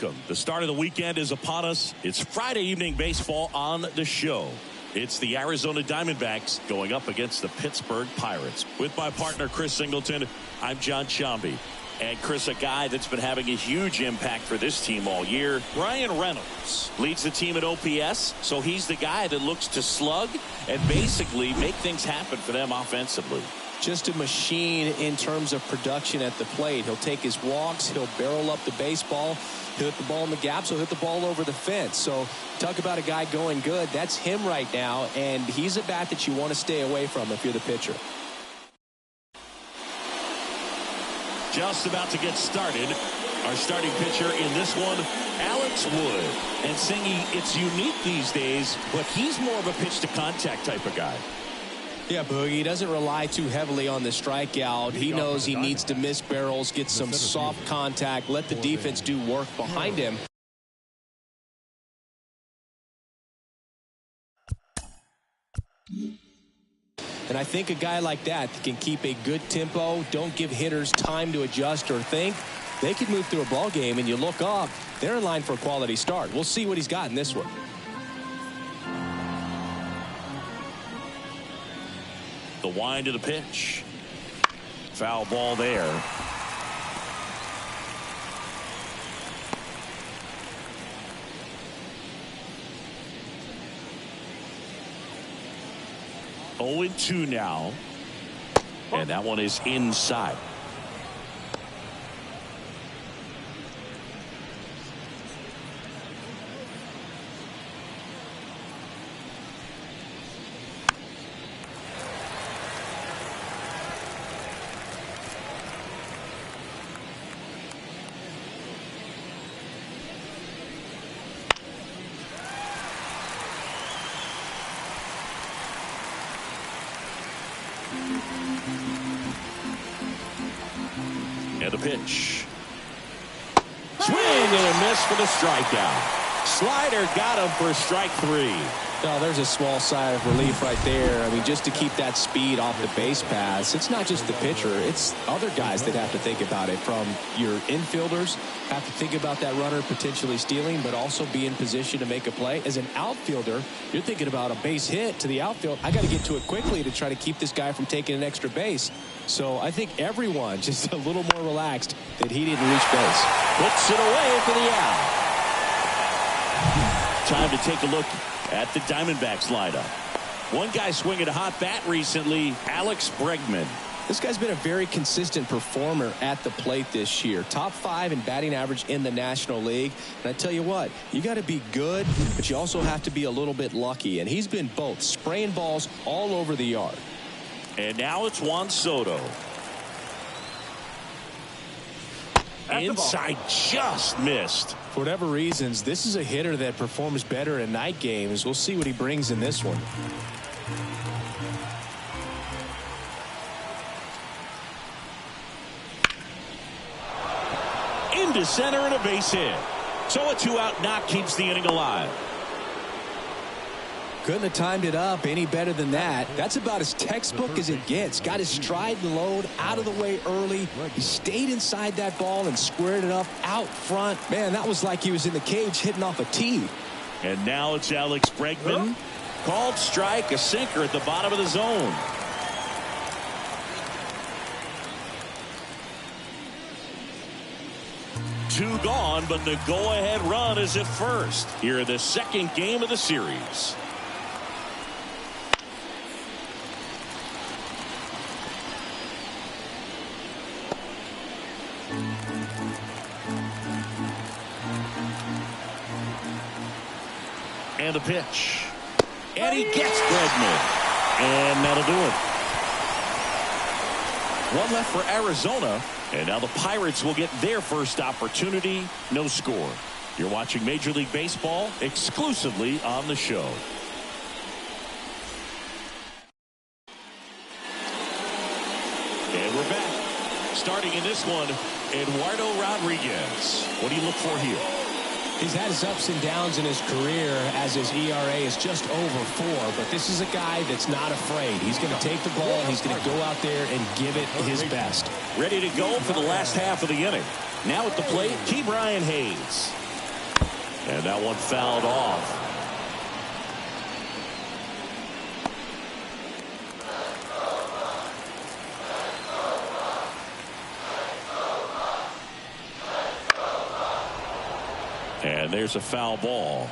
welcome. The start of the weekend is upon us. It's Friday evening baseball on the show. It's the Arizona Diamondbacks going up against the Pittsburgh Pirates. With my partner, Chris Singleton, I'm John Sciambi. And Chris, a guy that's been having a huge impact for this team all year, Ryan Reynolds, leads the team at OPS, so he's the guy that looks to slug and basically make things happen for them offensively. Just a machine in terms of production at the plate. He'll take his walks, he'll barrel up the baseball, he'll hit the ball in the gaps, he'll hit the ball over the fence. So talk about a guy going good. That's him right now, and he's a bat that you want to stay away from if you're the pitcher. Just about to get started. Our starting pitcher in this one, Alex Wood. And Singy, it's unique these days, but he's more of a pitch to contact type of guy. Yeah, Boogie, he doesn't rely too heavily on the strikeout. He knows he needs to miss barrels, get some soft contact, let the defense do work behind him. And I think a guy like that can keep a good tempo, don't give hitters time to adjust or think. They could move through a ball game, and you look up, they're in line for a quality start. We'll see what he's got in this one. The wind of the pitch. Foul ball there. Oh, 0-2 now. And that one is inside. And the pitch. Swing and a miss for the strikeout. Slider got him for strike 3. Oh, there's a small sigh of relief right there. I mean, just to keep that speed off the base pass, it's not just the pitcher, it's other guys that have to think about it. From your infielders, have to think about that runner potentially stealing, but also be in position to make a play. As an outfielder, you're thinking about a base hit to the outfield. I got to get to it quickly to try to keep this guy from taking an extra base. So I think everyone just a little more relaxed that he didn't reach base. Puts it away for the out. Time to take a look at the Diamondbacks lineup. One guy swinging a hot bat recently, Alex Bregman. This guy's been a very consistent performer at the plate this year. Top 5 in batting average in the National League. And I tell you what, you got to be good, but you also have to be a little bit lucky. And he's been both, spraying balls all over the yard. And now it's Juan Soto. Inside, just missed. For whatever reasons, this is a hitter that performs better in night games. We'll see what he brings in this one. Into center and a base hit. So a 2-out knock keeps the inning alive. Couldn't have timed it up any better than that. That's about as textbook as it gets. Got his stride and load out of the way early. He stayed inside that ball and squared it up out front. Man, that was like he was in the cage hitting off a tee. And now it's Alex Bregman. Called strike, a sinker at the bottom of the zone. Two gone, but the go-ahead run is at first. Here in the second game of the series. And the pitch. And he gets Bregman. And that'll do it. One left for Arizona. And now the Pirates will get their first opportunity. No score. You're watching Major League Baseball exclusively on the show. And we're back. Starting in this one, Eduardo Rodriguez. What do you look for here? He's had his ups and downs in his career as his ERA is just over 4, but this is a guy that's not afraid. He's going to take the ball, he's going to go out there and give it his best. Ready to go for the last half of the inning. Now at the plate, Ke'Bryan Hayes. And that one fouled off. And there's a foul ball.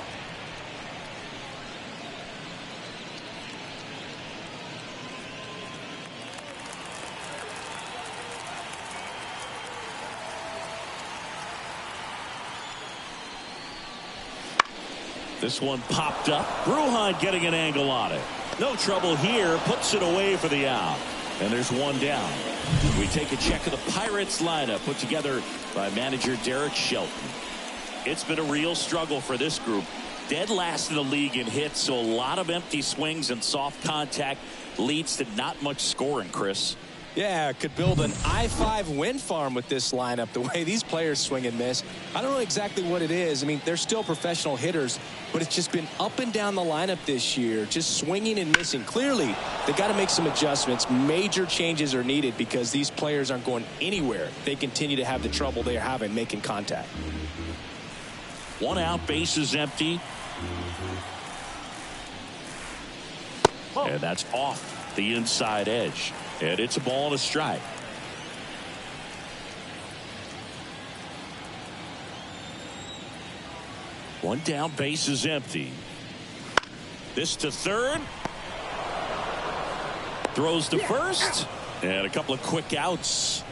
This one popped up. Bruhan getting an angle on it. No trouble here. Puts it away for the out. And there's one down. We take a check of the Pirates lineup put together by manager Derek Shelton. It's been a real struggle for this group. Dead last in the league in hits, so a lot of empty swings and soft contact leads to not much scoring, Chris. Yeah, could build an I-5 wind farm with this lineup, the way these players swing and miss. I don't know exactly what it is. I mean, they're still professional hitters, but it's just been up and down the lineup this year, just swinging and missing. Clearly, they got to make some adjustments. Major changes are needed because these players aren't going anywhere. They continue to have the trouble they're having making contact. One out, bases empty. And that's off the inside edge. And it's a ball and a strike. One down, base is empty. This to third. Throws to first. And a couple of quick outs.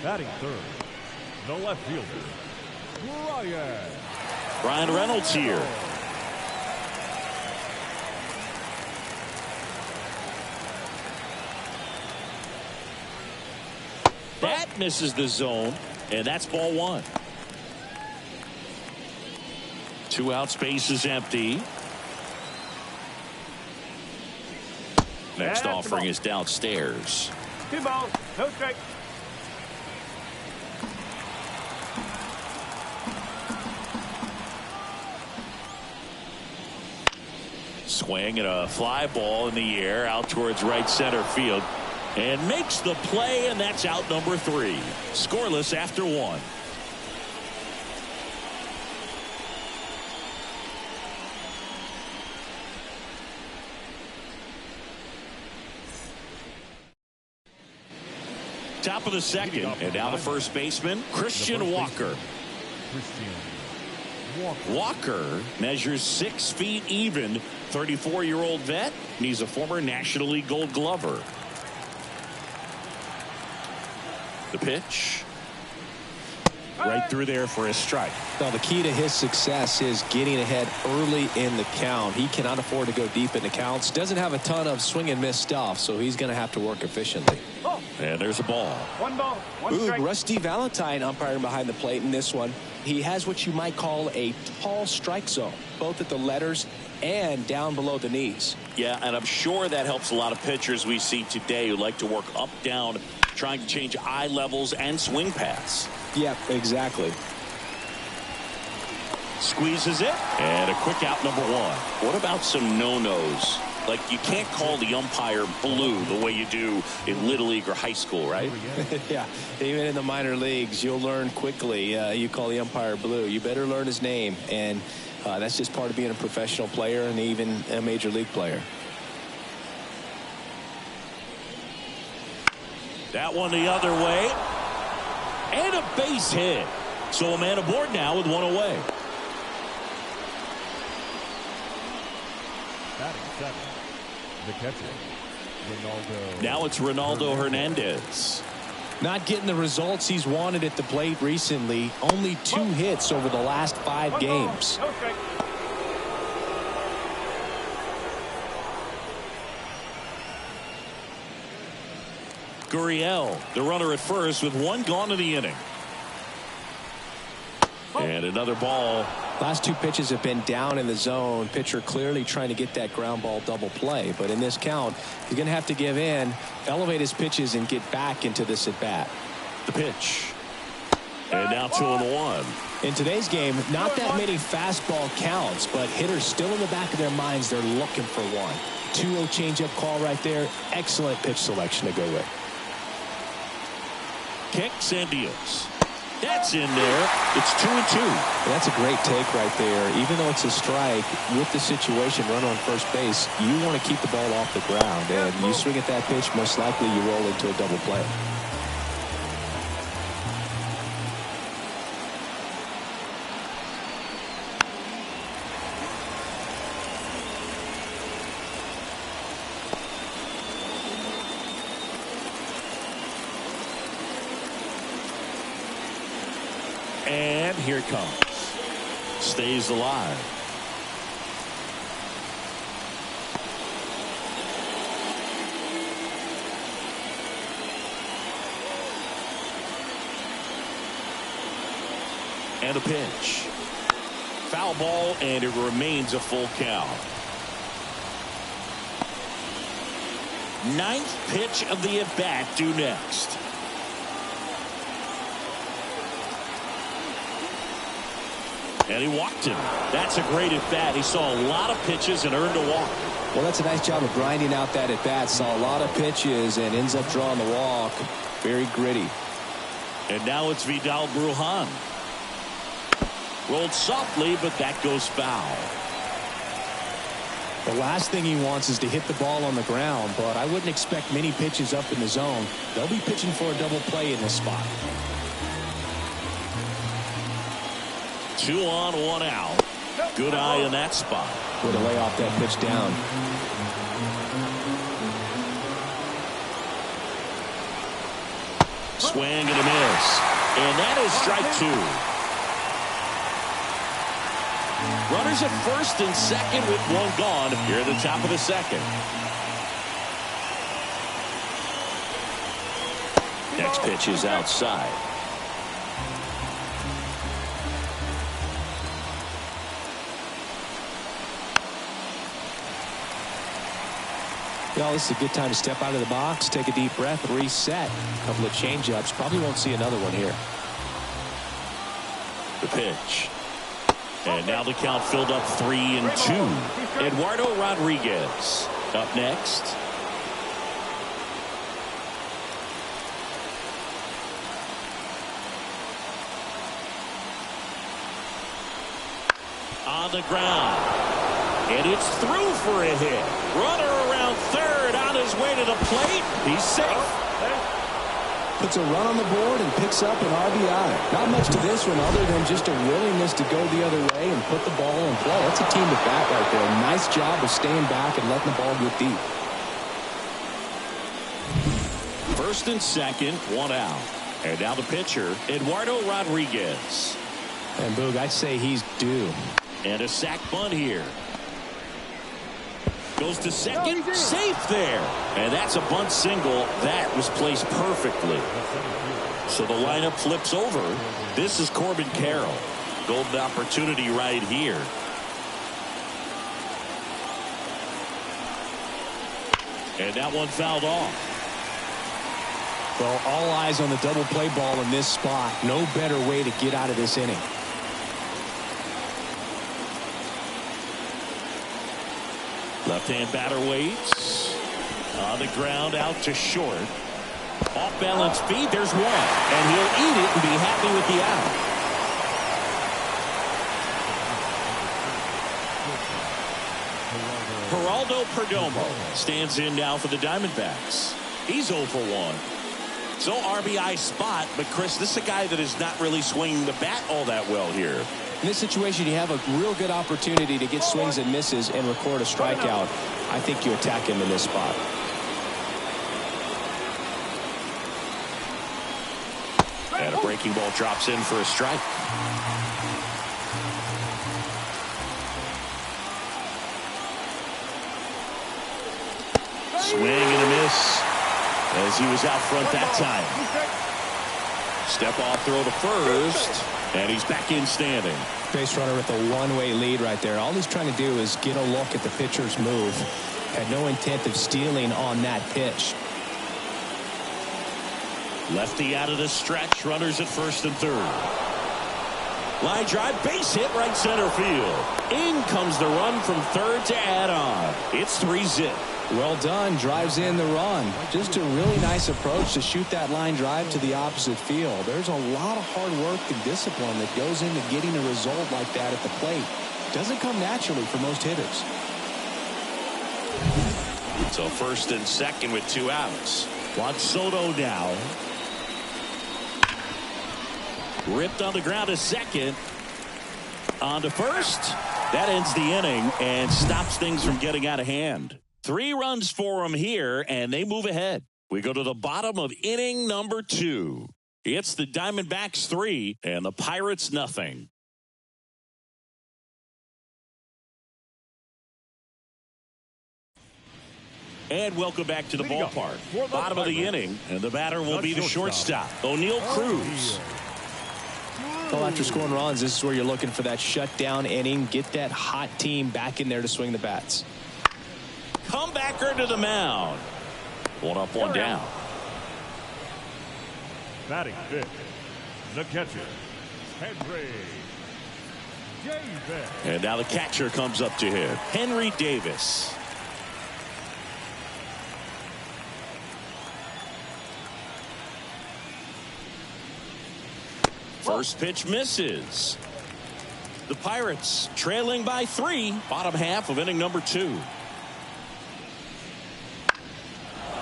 Batting third, the left fielder, Brian Reynolds here. That misses the zone, and that's ball one. Two outs, base is empty. Next offering is downstairs. 2 balls, no strike. Swing and a fly ball in the air out towards right center field. And makes the play, and that's out number 3. Scoreless after 1. Top of the second, and now the first baseman, Christian Walker. Walker measures 6 feet even, 34-year-old vet, and he's a former National League Gold Glover. The pitch. Right through there for a strike. Well, the key to his success is getting ahead early in the count. He cannot afford to go deep in the counts. Doesn't have a ton of swing and miss stuff, so he's going to have to work efficiently. And there's a ball. 1 ball, 1 strike. Rusty Valentine umpiring behind the plate in this one. He has what you might call a tall strike zone, both at the letters and down below the knees. Yeah, and I'm sure that helps a lot of pitchers we see today who like to work up, down, trying to change eye levels and swing paths. Yeah, exactly. Squeezes it, and a quick out number 1. What about some no-nos? Like, you can't call the umpire blue the way you do in Little League or high school, right? Yeah, even in the minor leagues, you'll learn quickly. You call the umpire blue. You better learn his name, and that's just part of being a professional player and even a major league player. That one the other way. And a base hit. So a man aboard now with 1 away. Batting 7, the catcher, Ronaldo. Now it's Ronaldo Hernandez. Not getting the results he's wanted at the plate recently. Only 2 hits over the last 5 games. No strike. Gurriel, the runner at first with 1 gone in the inning. And another ball. Last 2 pitches have been down in the zone. Pitcher clearly trying to get that ground ball double play. But in this count, he's going to have to give in, elevate his pitches, and get back into this at bat. The pitch. And now 2-1. In today's game, not that many fastball counts, but hitters still in the back of their minds, they're looking for one. 2-0 changeup call right there. Excellent pitch selection to go with. Kicks and deals. That's in there. It's 2-2. That's a great take right there. Even though it's a strike, with the situation, runner on first base, you want to keep the ball off the ground. And you swing at that pitch, most likely you roll into a double play. And here it comes. Stays alive. And a pitch. Foul ball, and it remains a full count. Ninth pitch of the at-bat due next. And he walked him. That's a great at-bat. He saw a lot of pitches and earned a walk. Well, that's a nice job of grinding out that at-bat. Saw a lot of pitches and ends up drawing the walk. Very gritty. And now it's Vidal Brujan. Rolled softly, but that goes foul. The last thing he wants is to hit the ball on the ground, but I wouldn't expect many pitches up in the zone. They'll be pitching for a double play in this spot. 2 on, 1 out. Good eye in that spot. Way to lay off that pitch down. Swing and a miss. And that is strike 2. Runners at first and second with 1 gone here at the top of the second. Next pitch is outside. Well, this is a good time to step out of the box, take a deep breath, reset. A couple of change-ups. Probably won't see another one here. The pitch. And now the count filled up 3-2. Eduardo Rodriguez up next. On the ground. And it's through for a hit. Runner around third on his way to the plate. He's safe. Puts a run on the board and picks up an RBI. Not much to this one other than just a willingness to go the other way and put the ball in play. That's a team at bat right there. Nice job of staying back and letting the ball get deep. First and second, 1 out. And now the pitcher, Eduardo Rodriguez. And Boog, I'd say he's due. And a sac bunt here. Goes to second, safe there. And that's a bunt single. That was placed perfectly. So the lineup flips over. This is Corbin Carroll. Golden opportunity right here. And that one fouled off. Well, all eyes on the double play ball in this spot. No better way to get out of this inning. Left-hand batter waits. On the ground, out to short. Off-balance feed, there's one. And he'll eat it and be happy with the out. Geraldo Perdomo stands in now for the Diamondbacks. He's 0 for 1. So RBI spot, but Chris, this is a guy that is not really swinging the bat all that well here. In this situation, you have a real good opportunity to get swings and misses and record a strikeout. I think you attack him in this spot. And a breaking ball drops in for a strike. Swing and a miss as he was out front that time. Step off throw to first. And he's back in standing. Base runner with a one-way lead right there. All he's trying to do is get a look at the pitcher's move. Had no intent of stealing on that pitch. Lefty out of the stretch. Runners at first and third. Line drive, base hit right center field. In comes the run from third to add on. It's 3-zip. Well done. Drives in the run. Just a really nice approach to shoot that line drive to the opposite field. There's a lot of hard work and discipline that goes into getting a result like that at the plate. Doesn't come naturally for most hitters. So first and second with 2 outs. Juan Soto now. Ripped on the ground to second. On to first. That ends the inning and stops things from getting out of hand. 3 runs for them here, and they move ahead. We go to the bottom of inning number 2. It's the Diamondbacks 3 and the Pirates nothing. And welcome back to the ballpark. Bottom of the inning, and the batter will be the shortstop, O'Neal Cruz. Well, after scoring runs, this is where you're looking for that shutdown inning. Get that hot team back in there to swing the bats. Comebacker to the mound. 1 up, 1 down. Batting fifth, the catcher, Henry Davis. And now the catcher comes up to him, Henry Davis. First pitch misses. The Pirates trailing by 3. Bottom half of inning number 2.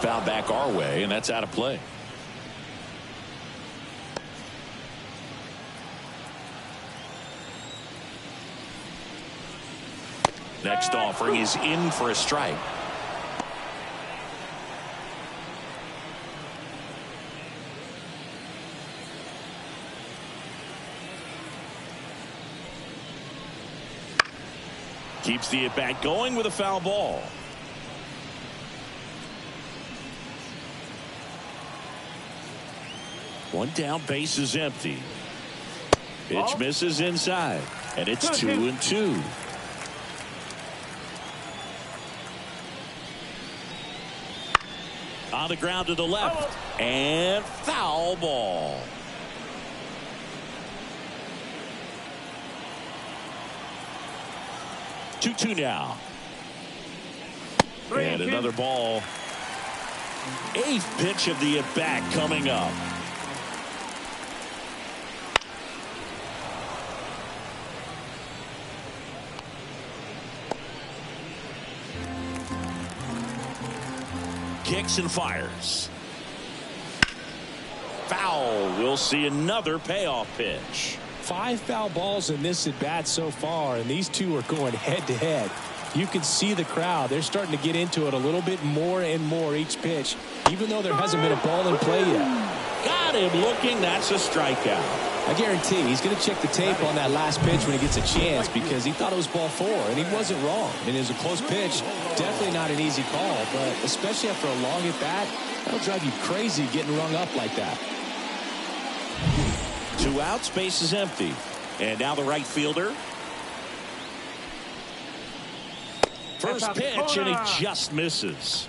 Foul back our way, and that's out of play. Next offering is in for a strike. Keeps the at-bat going with a foul ball. One down, base is empty. Pitch misses inside, and it's 2-2. On the ground to the left, and foul ball. Two now. And another ball. 8th pitch of the at-bat coming up. Kicks and fires. Foul. We'll see another payoff pitch. 5 foul balls in this at bat so far, and these two are going head to head. You can see the crowd. They're starting to get into it a little bit more and more each pitch, even though there hasn't been a ball in play yet. Got him looking. That's a strikeout. I guarantee he's going to check the tape on that last pitch when he gets a chance, because he thought it was ball 4, and he wasn't wrong. I mean, it was a close pitch. Definitely not an easy call, but especially after a long at bat, that'll drive you crazy getting rung up like that. 2 outs, base is empty. And now the right fielder. First pitch, and he just misses.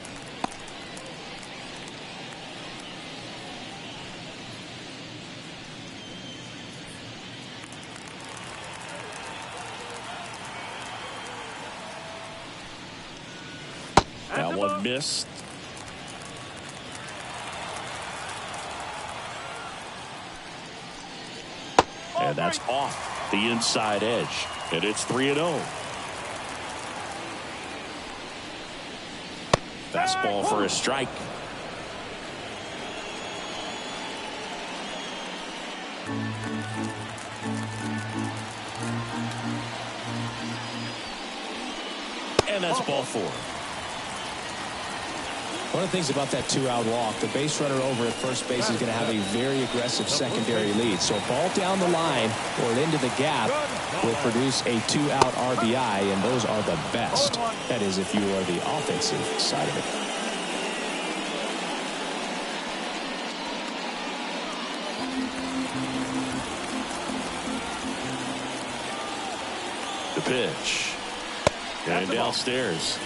That one missed. And that's off the inside edge. And it's 3-0. Fastball for a strike. And that's ball 4. One of the things about that 2-out walk, the base runner over at first base is going to have a very aggressive secondary lead. So a ball down the line or into the gap will produce a 2-out RBI, and those are the best. That is, if you are the offensive side of it. The pitch. And downstairs.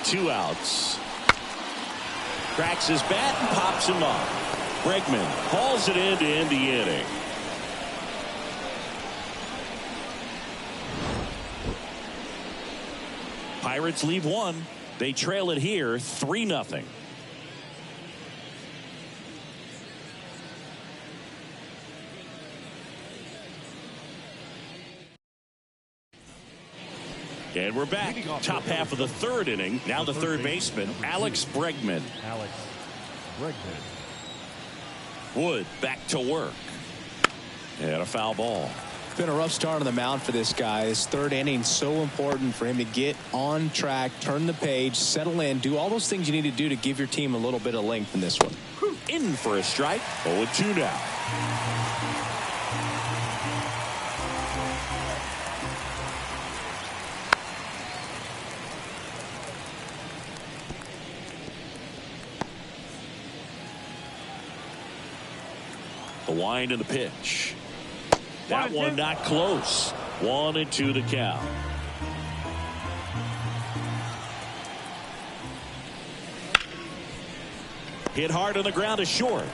Two outs. Cracks his bat and pops him up. Bregman hauls it in to end the inning. Pirates leave one. They trail it here 3-0. And we're back. Top half of the third inning. Now the third baseman, Alex Bregman. Wood back to work. And a foul ball. It's been a rough start on the mound for this guy. His third inning so important for him to get on track, turn the page, settle in, do all those things you need to do to give your team a little bit of length in this one. In for a strike. 0-2 now. The wind and the pitch. That one not close. 1-2 the count. Hit hard on the ground to short.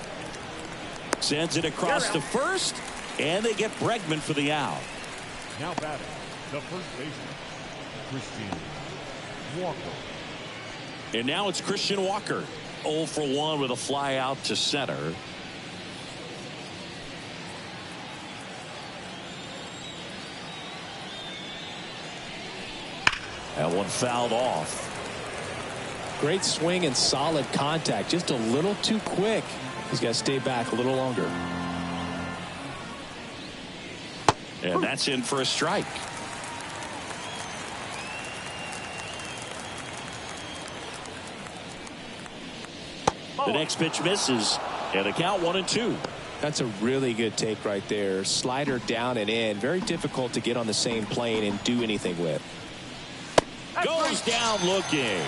Sends it across to first, and they get Bregman for the out. Now batting, the first baseman, Christian Walker. And now it's Christian Walker. 0 for 1 with a fly out to center. That one fouled off. Great swing and solid contact. Just a little too quick. He's got to stay back a little longer. And that's in for a strike. The next pitch misses. And the count 1-2. That's a really good take right there. Slider down and in. Very difficult to get on the same plane and do anything with. Goes down looking.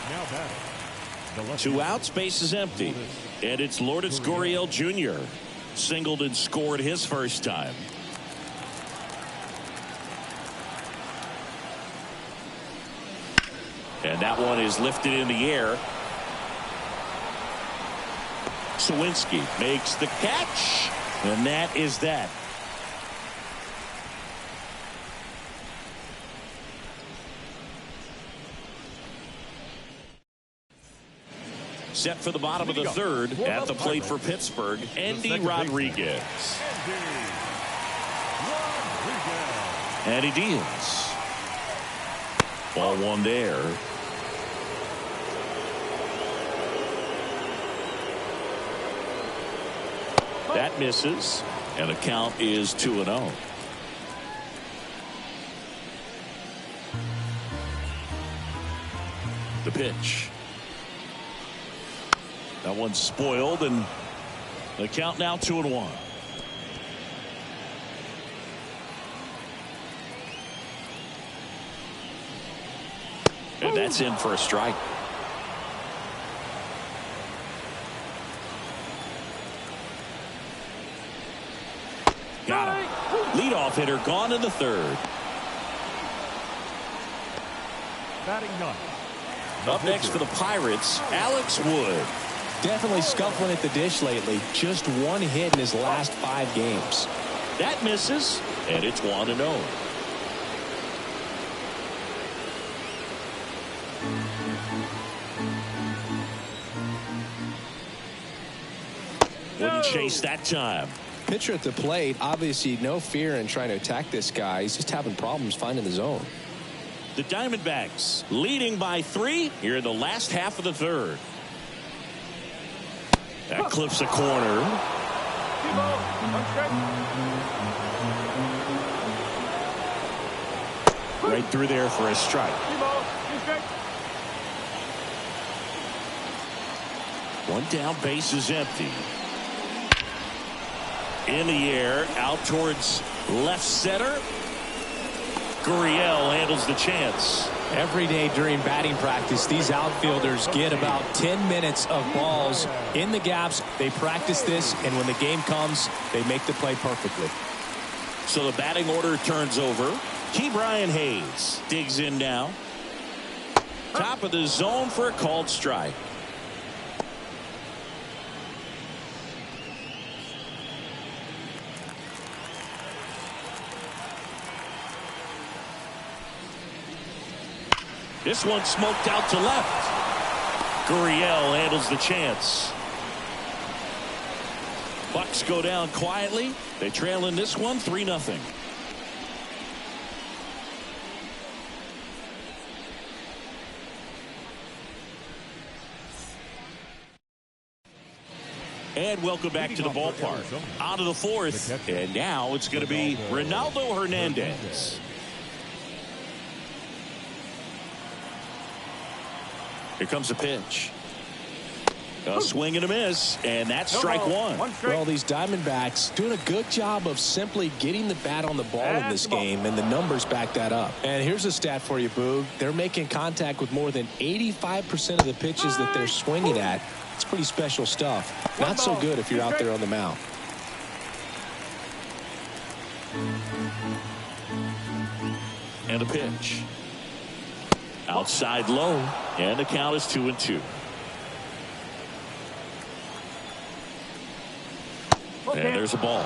Now batting. 2 outs, base is empty. And it's Lourdes Gurriel Jr. Singled and scored his first time. And that one is lifted in the air. Sawinski makes the catch. And that is that. Set for the bottom of the third. At the plate for Pittsburgh, Andy Rodriguez. And he deals. Ball one there. That misses. And the count is 2-0. The pitch. That one's spoiled, and the count now 2-1. And that's in for a strike. Got him. Leadoff hitter gone in the third. Batting none. Up next for the Pirates, Alex Wood. Definitely scuffling at the dish lately. Just one hit in his last 5 games. That misses, and it's 1-0. Wouldn't chase that time. Pitcher at the plate, obviously no fear in trying to attack this guy. He's just having problems finding the zone. The Diamondbacks leading by 3 here in the last half of the third. That clips a corner. Right through there for a strike. One down, base is empty. In the air, out towards left center. Gurriel handles the chance. Every day during batting practice, these outfielders get about 10 minutes of balls in the gaps. They practice this, and when the game comes, they make the play perfectly. So the batting order turns over. Ke'Bryan Hayes digs in now. Top of the zone for a called strike. This one smoked out to left. Gurriel handles the chance. Bucks go down quietly. They trail in this one 3-0. And welcome back to the ballpark. On to the fourth. And now it's going to be Ronaldo Hernandez. Here comes a pitch. A swing and a miss, and that's strike one. Well, these Diamondbacks doing a good job of simply getting the bat on the ball in this game, and the numbers back that up. And here's a stat for you, Boog. They're making contact with more than 85% of the pitches that they're swinging at. It's pretty special stuff. Not so good if you're out there on the mound. And a pitch. Outside low, and the count is 2-2. And there's a ball.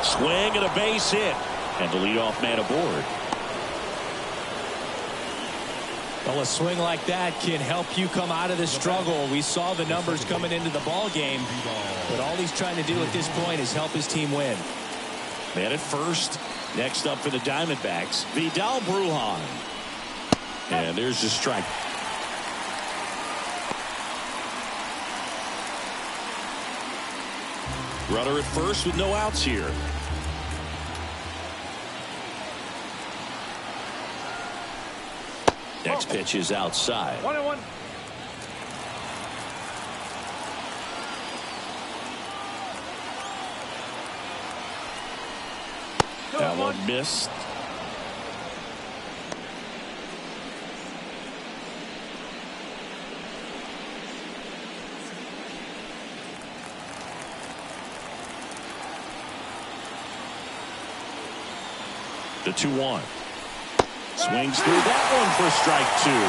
Swing and a base hit. And the leadoff man aboard. Well, a swing like that can help you come out of the struggle. We saw the numbers coming into the ball game, but all he's trying to do at this point is help his team win. Man at first. Next up for the Diamondbacks, Vidal Brujan. And there's the strike. Runner at first with no outs here. Next pitch is outside. 1-1. That one missed. The 2-1. Swings through that one for strike two.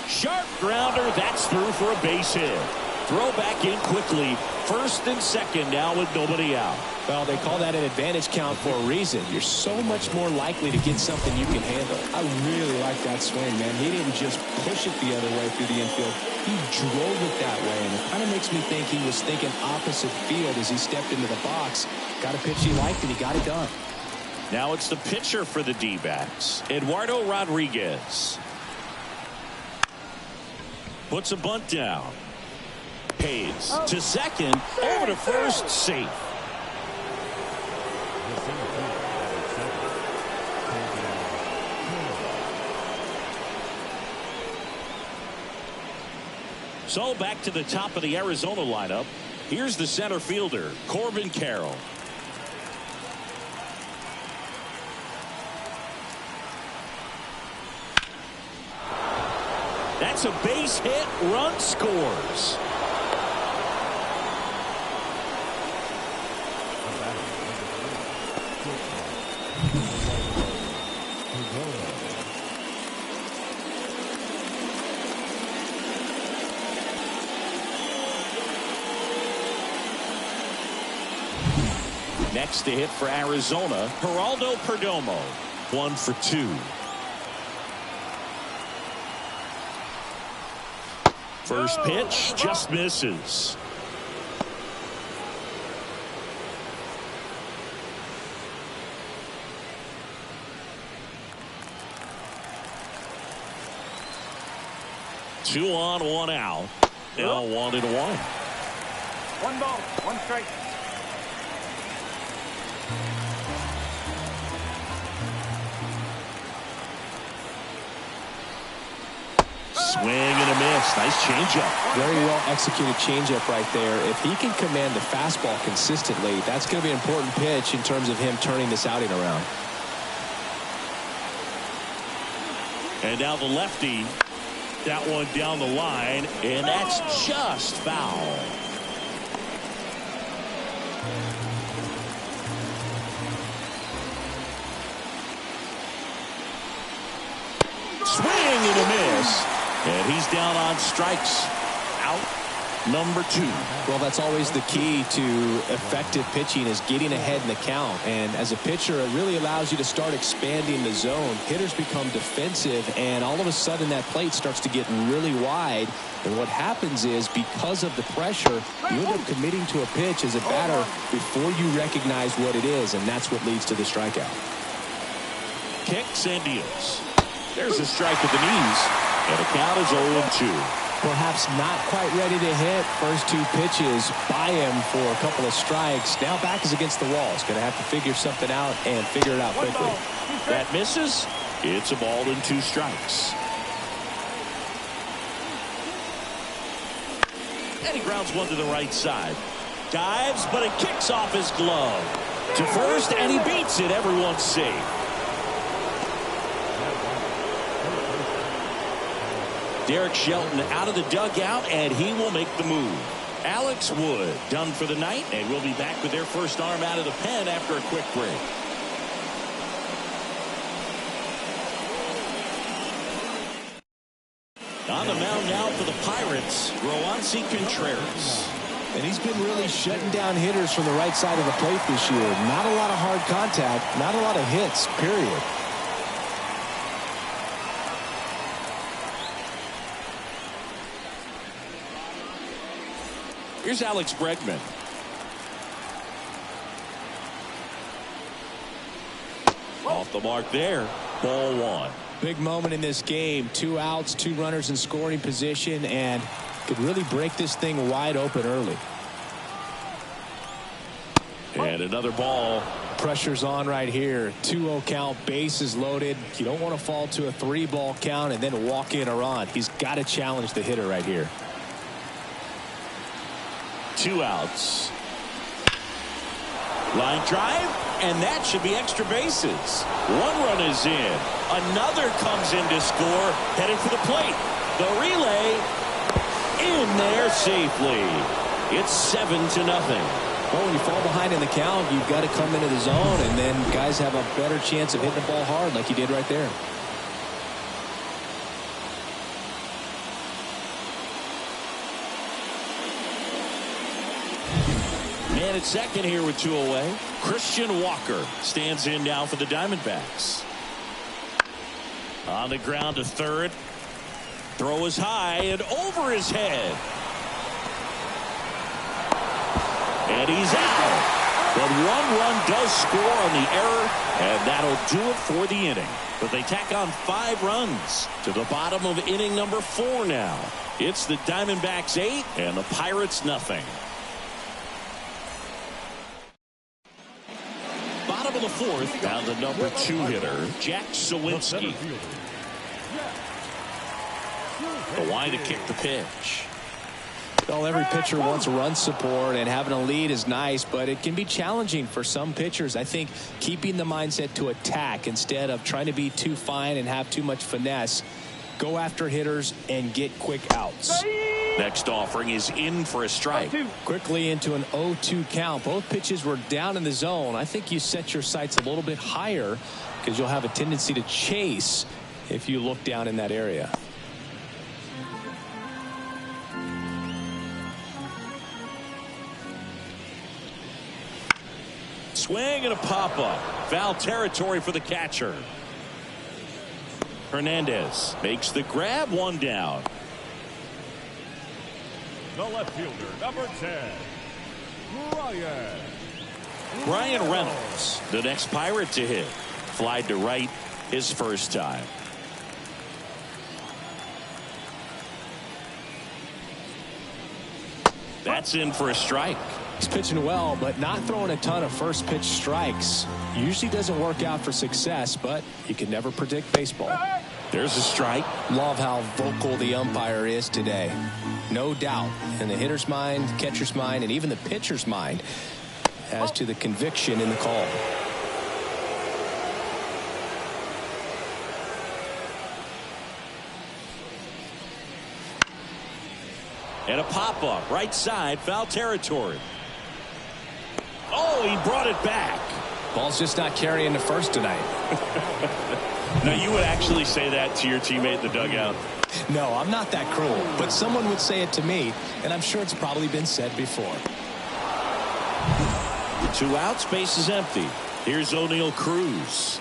Sharp grounder. That's through for a base hit. Throw back in quickly. First and second now with nobody out. Well, they call that an advantage count for a reason. You're so much more likely to get something you can handle. I really like that swing, man. He didn't just push it the other way through the infield. He drove it that way, and it kind of makes me think he was thinking opposite field as he stepped into the box. Got a pitch he liked, and he got it done. Now it's the pitcher for the D-backs, Eduardo Rodriguez. Puts a bunt down. Hayes to second, over to first, safe. So back to the top of the Arizona lineup. Here's the center fielder, Corbin Carroll. That's a base hit. Run scores. Next to hit for Arizona, Geraldo Perdomo. 1 for 2. First pitch just misses. Two on, one out. Now 1-1. 1 ball, 1 strike. Swing and a miss. Nice changeup. Very well executed changeup right there. If he can command the fastball consistently, that's going to be an important pitch in terms of him turning this outing around. And now the lefty. That one down the line, and that's just foul. Swing and a miss. And he's down on strikes. Out number 2. Well, that's always the key to effective pitching, is getting ahead in the count. And as a pitcher, it really allows you to start expanding the zone. Hitters become defensive, and all of a sudden that plate starts to get really wide. And what happens is, because of the pressure, you end up committing to a pitch as a batter before you recognize what it is, and that's what leads to the strikeout. Kicks and deals. There's a strike at the knees, and the count is 0-2. Perhaps not quite ready to hit. First 2 pitches by him for a couple of strikes. Now back is against the wall. He's going to have to figure something out and figure it out quickly. That misses. It's a ball and 2 strikes. And he grounds one to the right side. Dives, but it kicks off his glove. To first, and he beats it. Everyone's safe. Derek Shelton out of the dugout, and he will make the move. Alex Wood done for the night, and we'll be back with their first arm out of the pen after a quick break. On the mound now for the Pirates, Roansy Contreras. And he's been really shutting down hitters from the right side of the plate this year. Not a lot of hard contact, not a lot of hits, period. Here's Alex Bregman. Off the mark there. Ball 1. Big moment in this game. 2 outs, 2 runners in scoring position, and could really break this thing wide open early. And another ball. Pressure's on right here. 2-0 count, bases loaded. You don't want to fall to a 3-ball count and then walk in a run. He's got to challenge the hitter right here. 2 outs. Line drive, and that should be extra bases. 1 run is in. Another comes in to score, headed for the plate. The relay in there safely. It's 7-0. Well, when you fall behind in the count, you've got to come into the zone, and then guys have a better chance of hitting the ball hard like you did right there. Man at second here with 2 away. Christian Walker stands in now for the Diamondbacks. On the ground to third. Throw is high and over his head. And he's out. But 1 run does score on the error, and that'll do it for the inning. But they tack on 5 runs to the bottom of inning number 4 now. It's the Diamondbacks 8 and the Pirates nothing. Bottom of the 4th, down to number 2 hitter, Jack Sawinski. The line to kick the pitch. Well, every pitcher wants run support, and having a lead is nice, but it can be challenging for some pitchers. I think keeping the mindset to attack instead of trying to be too fine and have too much finesse. Go after hitters and get quick outs. Next offering is in for a strike. Quickly into an 0-2 count. Both pitches were down in the zone. I think you set your sights a little bit higher because you'll have a tendency to chase if you look down in that area. Swing and a pop-up. Foul territory for the catcher. Hernandez makes the grab, 1 down. The left fielder, number 10, Brian Reynolds, the next Pirate to hit. Flied to right his first time. That's in for a strike. He's pitching well, but not throwing a ton of first pitch strikes. Usually doesn't work out for success, but you can never predict baseball. There's a strike. Love how vocal the umpire is today. No doubt in the hitter's mind, catcher's mind, and even the pitcher's mind as to the conviction in the call. And a pop-up right side, foul territory. Oh, he brought it back. Ball's just not carrying the first tonight. Now, you would actually say that to your teammate in the dugout? No, I'm not that cruel, but someone would say it to me, and I'm sure it's probably been said before. 2 outs, base is empty. Here's O'Neal Cruz.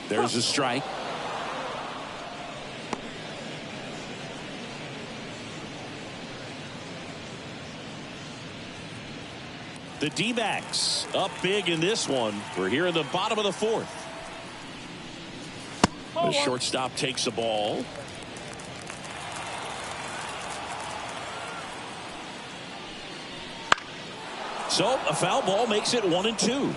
There's a strike. The D-backs up big in this one. We're here in the bottom of the 4th. The shortstop takes the ball. So a foul ball makes it 1-2.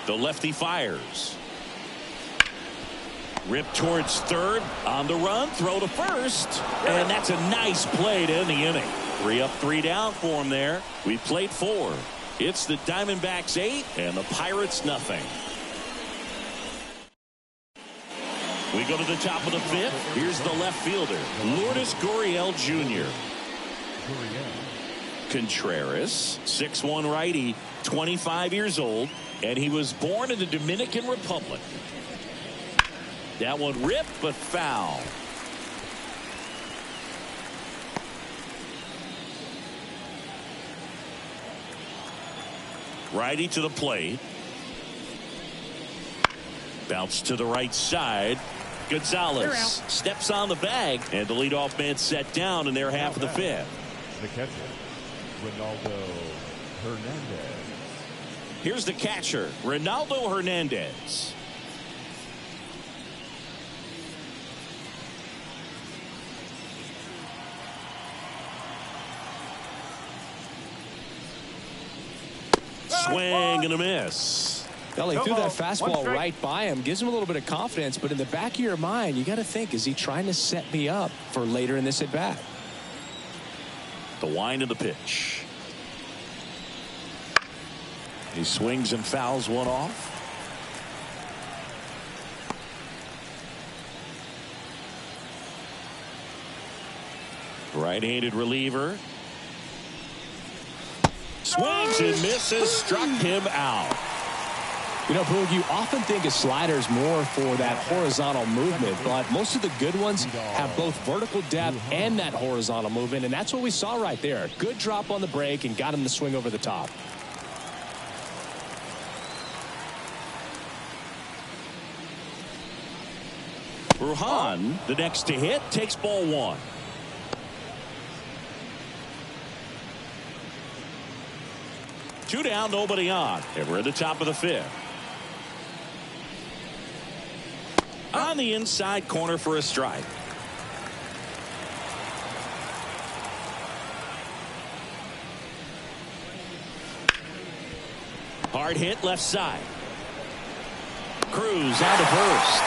The lefty fires. Rip towards third. On the run. Throw to first. And that's a nice play to end the inning. 3 up, 3 down for him there. We played 4. It's the Diamondbacks 8 and the Pirates nothing. We go to the top of the 5th. Here's the left fielder, Lourdes Gurriel Jr. Contreras, 6'1" righty, 25 years old, and he was born in the Dominican Republic. That one ripped, but foul. Righty to the plate. Bounce to the right side. Gonzalez steps on the bag, and the leadoff man set down in their half of the 5th. The catcher, Ronaldo Hernandez. Here's the catcher, Ronaldo Hernandez. Swing and a miss. Well, he threw that fastball right by him, gives him a little bit of confidence, but in the back of your mind, you got to think, is he trying to set me up for later in this at bat? The wind of the pitch. He swings and fouls one off. Right-handed reliever. Swings and misses, struck him out. You know, Boog, you often think a slider's more for that horizontal movement, but most of the good ones have both vertical depth and that horizontal movement, and that's what we saw right there. Good drop on the break and got him to swing over the top. Ruhan, the next to hit, takes ball 1. Two down, nobody on, and we're at the top of the 5th. On the inside corner for a strike. Hard hit left side. Cruz out to first.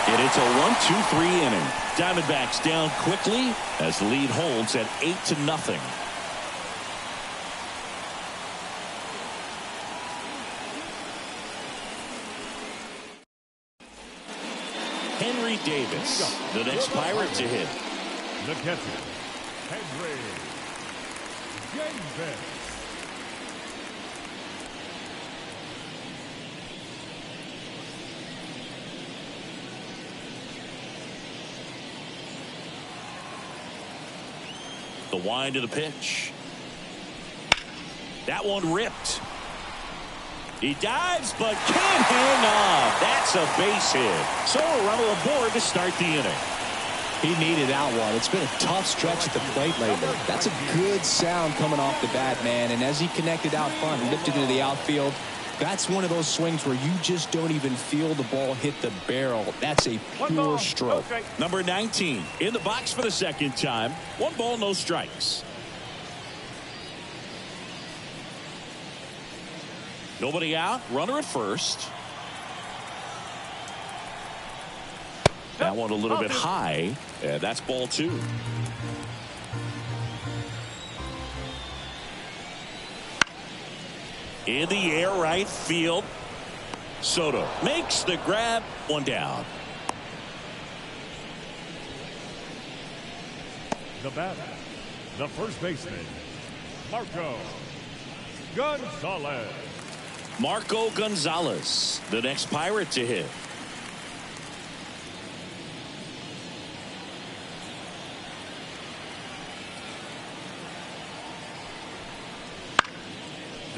And it's a 1-2-3 inning. Diamondbacks down quickly as the lead holds at 8-0. Henry Davis, the next Pirate to hit. The catcher, Henry Davis. The wind of the pitch. That one ripped. He dives but can't hang on. That's a base hit. So a runner aboard to start the inning. He needed that one. It's been a tough stretch at the plate lately. That's a good sound coming off the bat, man. And as he connected out front and lifted into the outfield, that's one of those swings where you just don't even feel the ball hit the barrel. That's a pure stroke. Number 19 in the box for the second time. 1 ball, no strikes. Nobody out. Runner at first. That one a little bit high. And that's ball 2. In the air right field. Soto makes the grab. 1 down. The batter, the first baseman, Marco Gonzalez. Marco Gonzalez, the next Pirate to hit.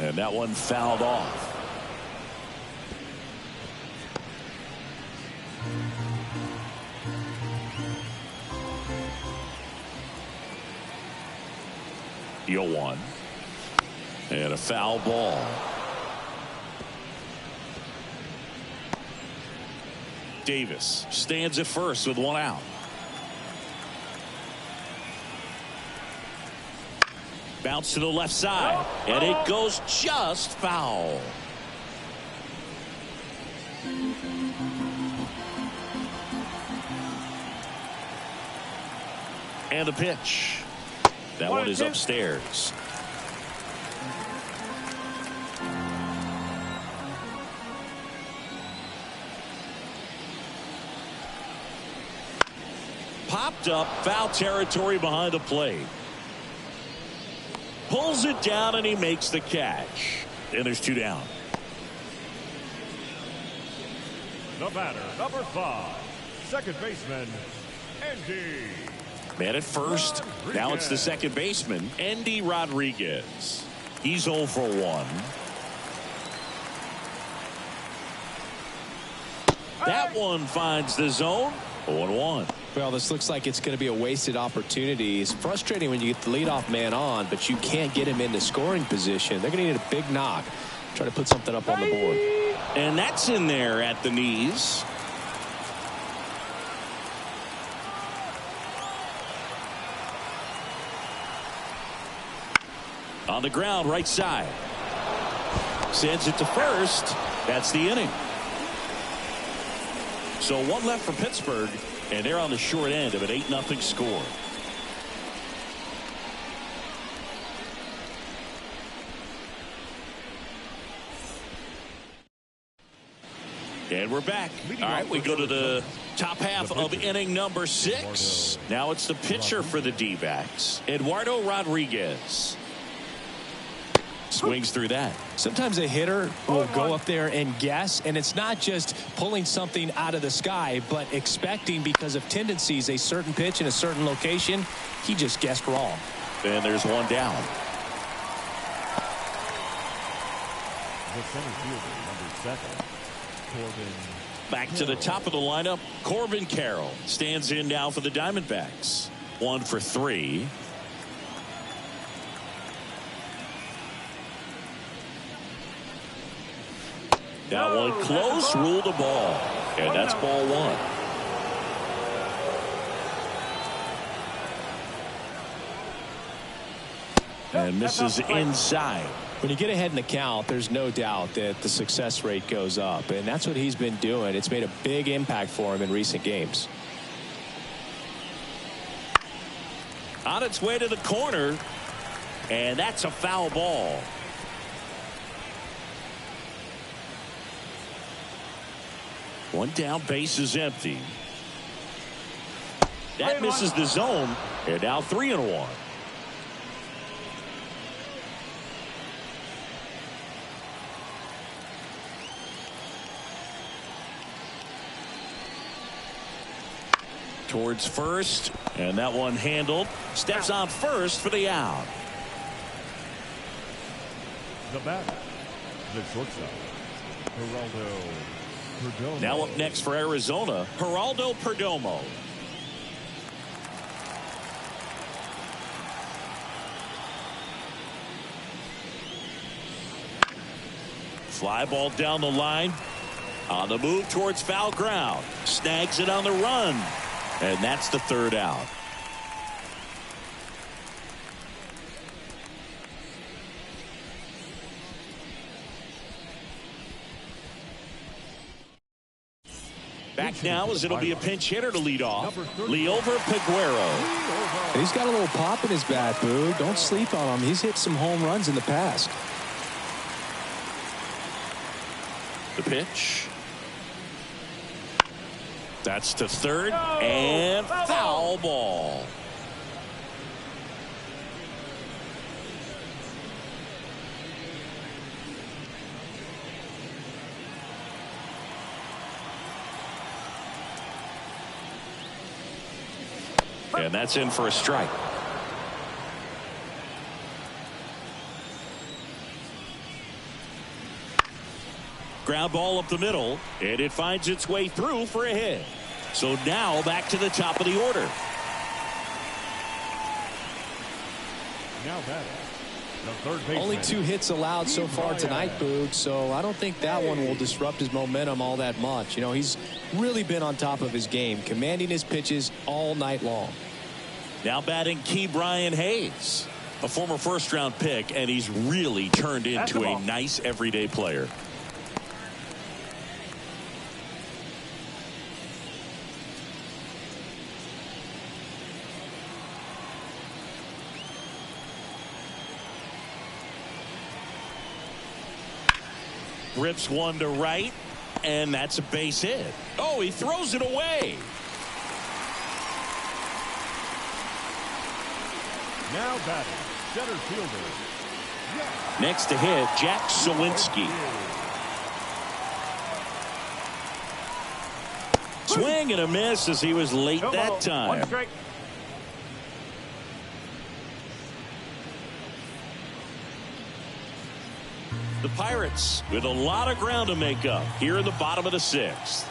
And that one fouled off. Deal one. And a foul ball. Davis stands at first with one out. Bounce to the left side, and it goes just foul. And the pitch. That one is upstairs. Popped up, foul territory behind the plate. Pulls it down and he makes the catch. And there's two down. The batter, number 5, second baseman, Andy. Man at first. Now it's the second baseman, Andy Rodriguez. He's 0 for 1. That one finds the zone. 0-1. Well, this looks like it's going to be a wasted opportunity. It's frustrating when you get the leadoff man on, but you can't get him into scoring position. They're going to need a big knock. Try to put something up on the board. And that's in there at the knees. On the ground, right side. Sends it to first. That's the inning. So one left for Pittsburgh, and they're on the short end of an 8-0 score. And we're back. All right, we go to the top half of inning number 6. Now it's the pitcher for the D-backs, Eduardo Rodriguez. Swings through that. Sometimes a hitter will go up there and guess, and it's not just pulling something out of the sky, but expecting because of tendencies a certain pitch in a certain location. He just guessed wrong. And there's one down. The center fielder, number 7, Corbin. Back to the top of the lineup, Corbin Carroll stands in now for the Diamondbacks. 1 for 3. That one close, ruled a ball. And that's ball 1. And misses inside. When you get ahead in the count, there's no doubt that the success rate goes up. And that's what he's been doing. It's made a big impact for him in recent games. On its way to the corner. And that's a foul ball. One down, base is empty. That misses the zone. And now 3-1. Towards first, and that one handled. Steps on first for the out. The batter, the shortstop, Geraldo Perdomo. Now up next for Arizona, Geraldo Perdomo. Fly ball down the line. On the move towards foul ground. Snags it on the run. And that's the third out. Back now as it'll be a pinch hitter to lead off. Liover Peguero. He's got a little pop in his bat, Boo. Don't sleep on him. He's hit some home runs in the past. The pitch. That's to third and foul ball. And that's in for a strike. Ground ball up the middle, and it finds its way through for a hit. So now back to the top of the order. Now that the third baseman. Only 2 hits allowed so far tonight, Boog, so I don't think that one will disrupt his momentum all that much. You know, he's really been on top of his game, commanding his pitches all night long. Now batting Key Brian Hayes, a former first-round pick, and he's really turned into a nice everyday player. Rips one to right, and that's a base hit. Oh, he throws it away. Now batting, center fielder. Next to hit, Jack Sawinski. Swing and a miss as he was late that time. 1 strike. The Pirates with a lot of ground to make up here in the bottom of the 6th.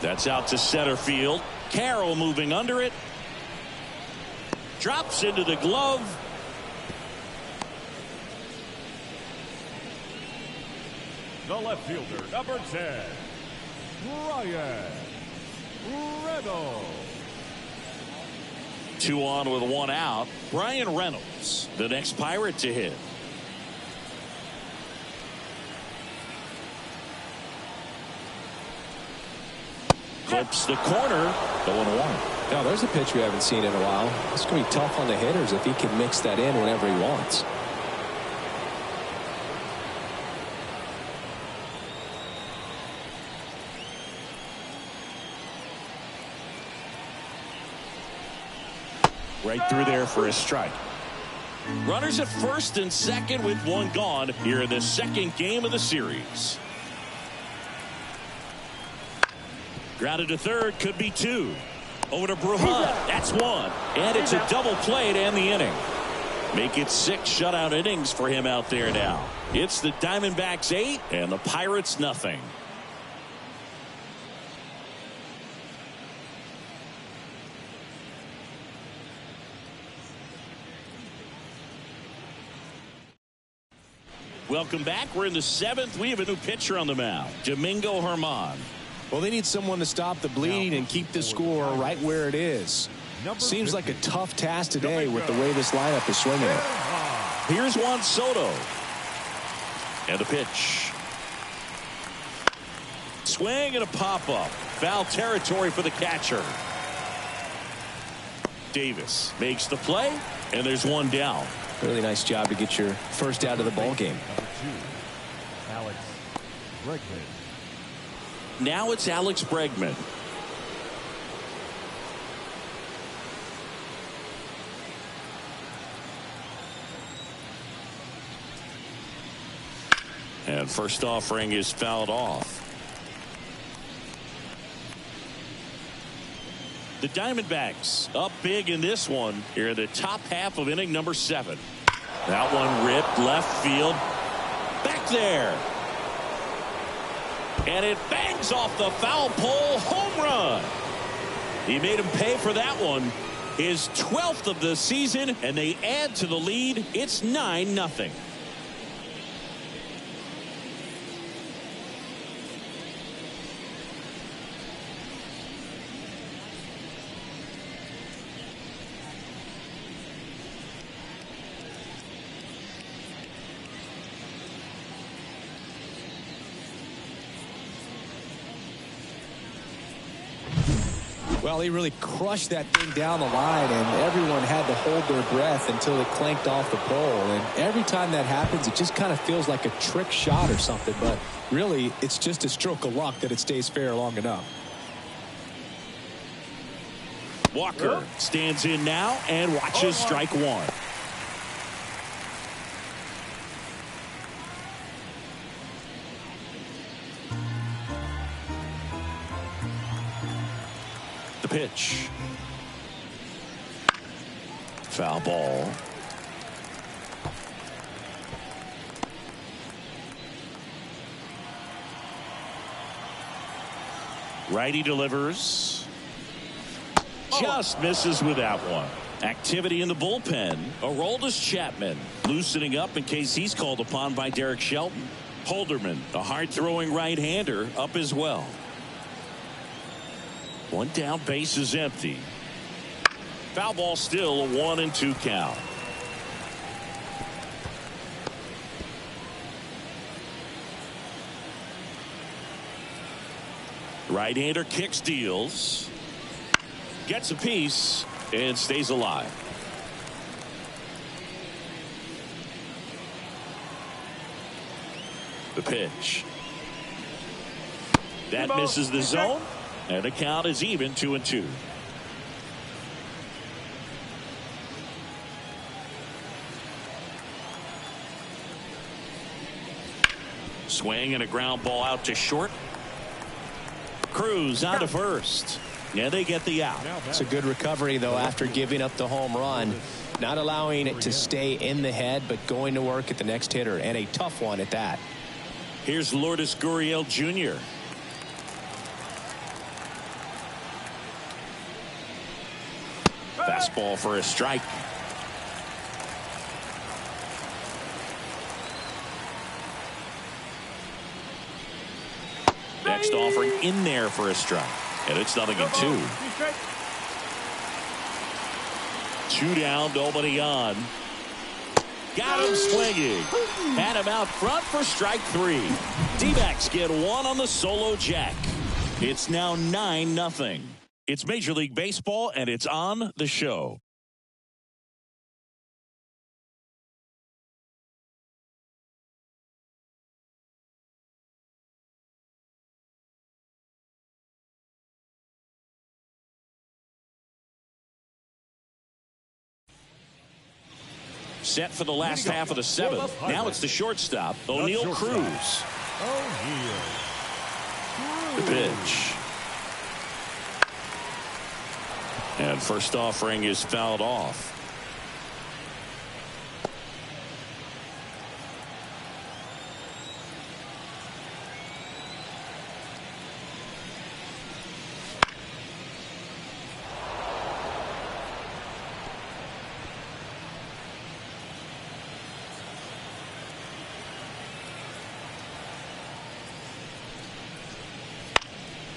That's out to center field. Carroll moving under it. Drops into the glove. The left fielder, number 10, Brian Reynolds. 2 on with 1 out. Brian Reynolds, the next Pirate to hit. Clips the corner. 0-1. Now, there's a pitch we haven't seen in a while. It's going to be tough on the hitters if he can mix that in whenever he wants. Right through there for a strike. Runners at first and second with 1 gone here in the 2nd game of the series. Grounded to third, could be 2. Over to Bruhan. That's 1. And it's a double play to end the inning. Make it 6 shutout innings for him out there now. It's the Diamondbacks 8 and the Pirates nothing. Welcome back. We're in the 7th. We have a new pitcher on the mound, Domingo Germán. Well, they need someone to stop the bleeding and keep the score right where it is. Seems like a tough task today with the way this lineup is swinging it. Here's Juan Soto. And the pitch. Swing and a pop-up. Foul territory for the catcher. Davis makes the play, and there's 1 down. Really nice job to get your first out of the ball game. Alex Bregman. Now it's Alex Bregman. And first offering is fouled off. The Diamondbacks up big in this one here in the top half of inning number 7. That one ripped left field. Back there. And it bangs off the foul pole. Home run. He made him pay for that one. His 12th of the season, and they add to the lead. It's 9-0. Well, he really crushed that thing down the line, and everyone had to hold their breath until it clanked off the pole. And every time that happens, it just kind of feels like a trick shot or something. But really, it's just a stroke of luck that it stays fair long enough. Walker stands in now and watches strike one. The pitch. Foul ball. Righty delivers. Just misses with that one. Activity in the bullpen. Aroldis Chapman loosening up in case he's called upon by Derek Shelton. Holderman, a hard-throwing right-hander, up as well. One down, base is empty. Foul ball, still a 1-2 count. Right-hander kicks, deals. Gets a piece and stays alive. The pitch. That misses the zone, and the count is even 2-2. Swing and a ground ball out to short. Cruz on to first. Yeah, they get the out. It's a good recovery, though, after giving up the home run. Not allowing it to stay in the head, but going to work at the next hitter, and a tough one at that. Here's Lourdes Gurriel Jr. Fastball for a strike. Next offering in there for a strike. And it's 0-2. 2 down, nobody on. Got him swinging. Had him out front for strike 3. D-backs get one on the solo jack. It's now 9-0. It's Major League Baseball, and it's on the show. Set for the last half of the 7th. Now it's the shortstop, O'Neal Cruz. The pitch. And first offering is fouled off.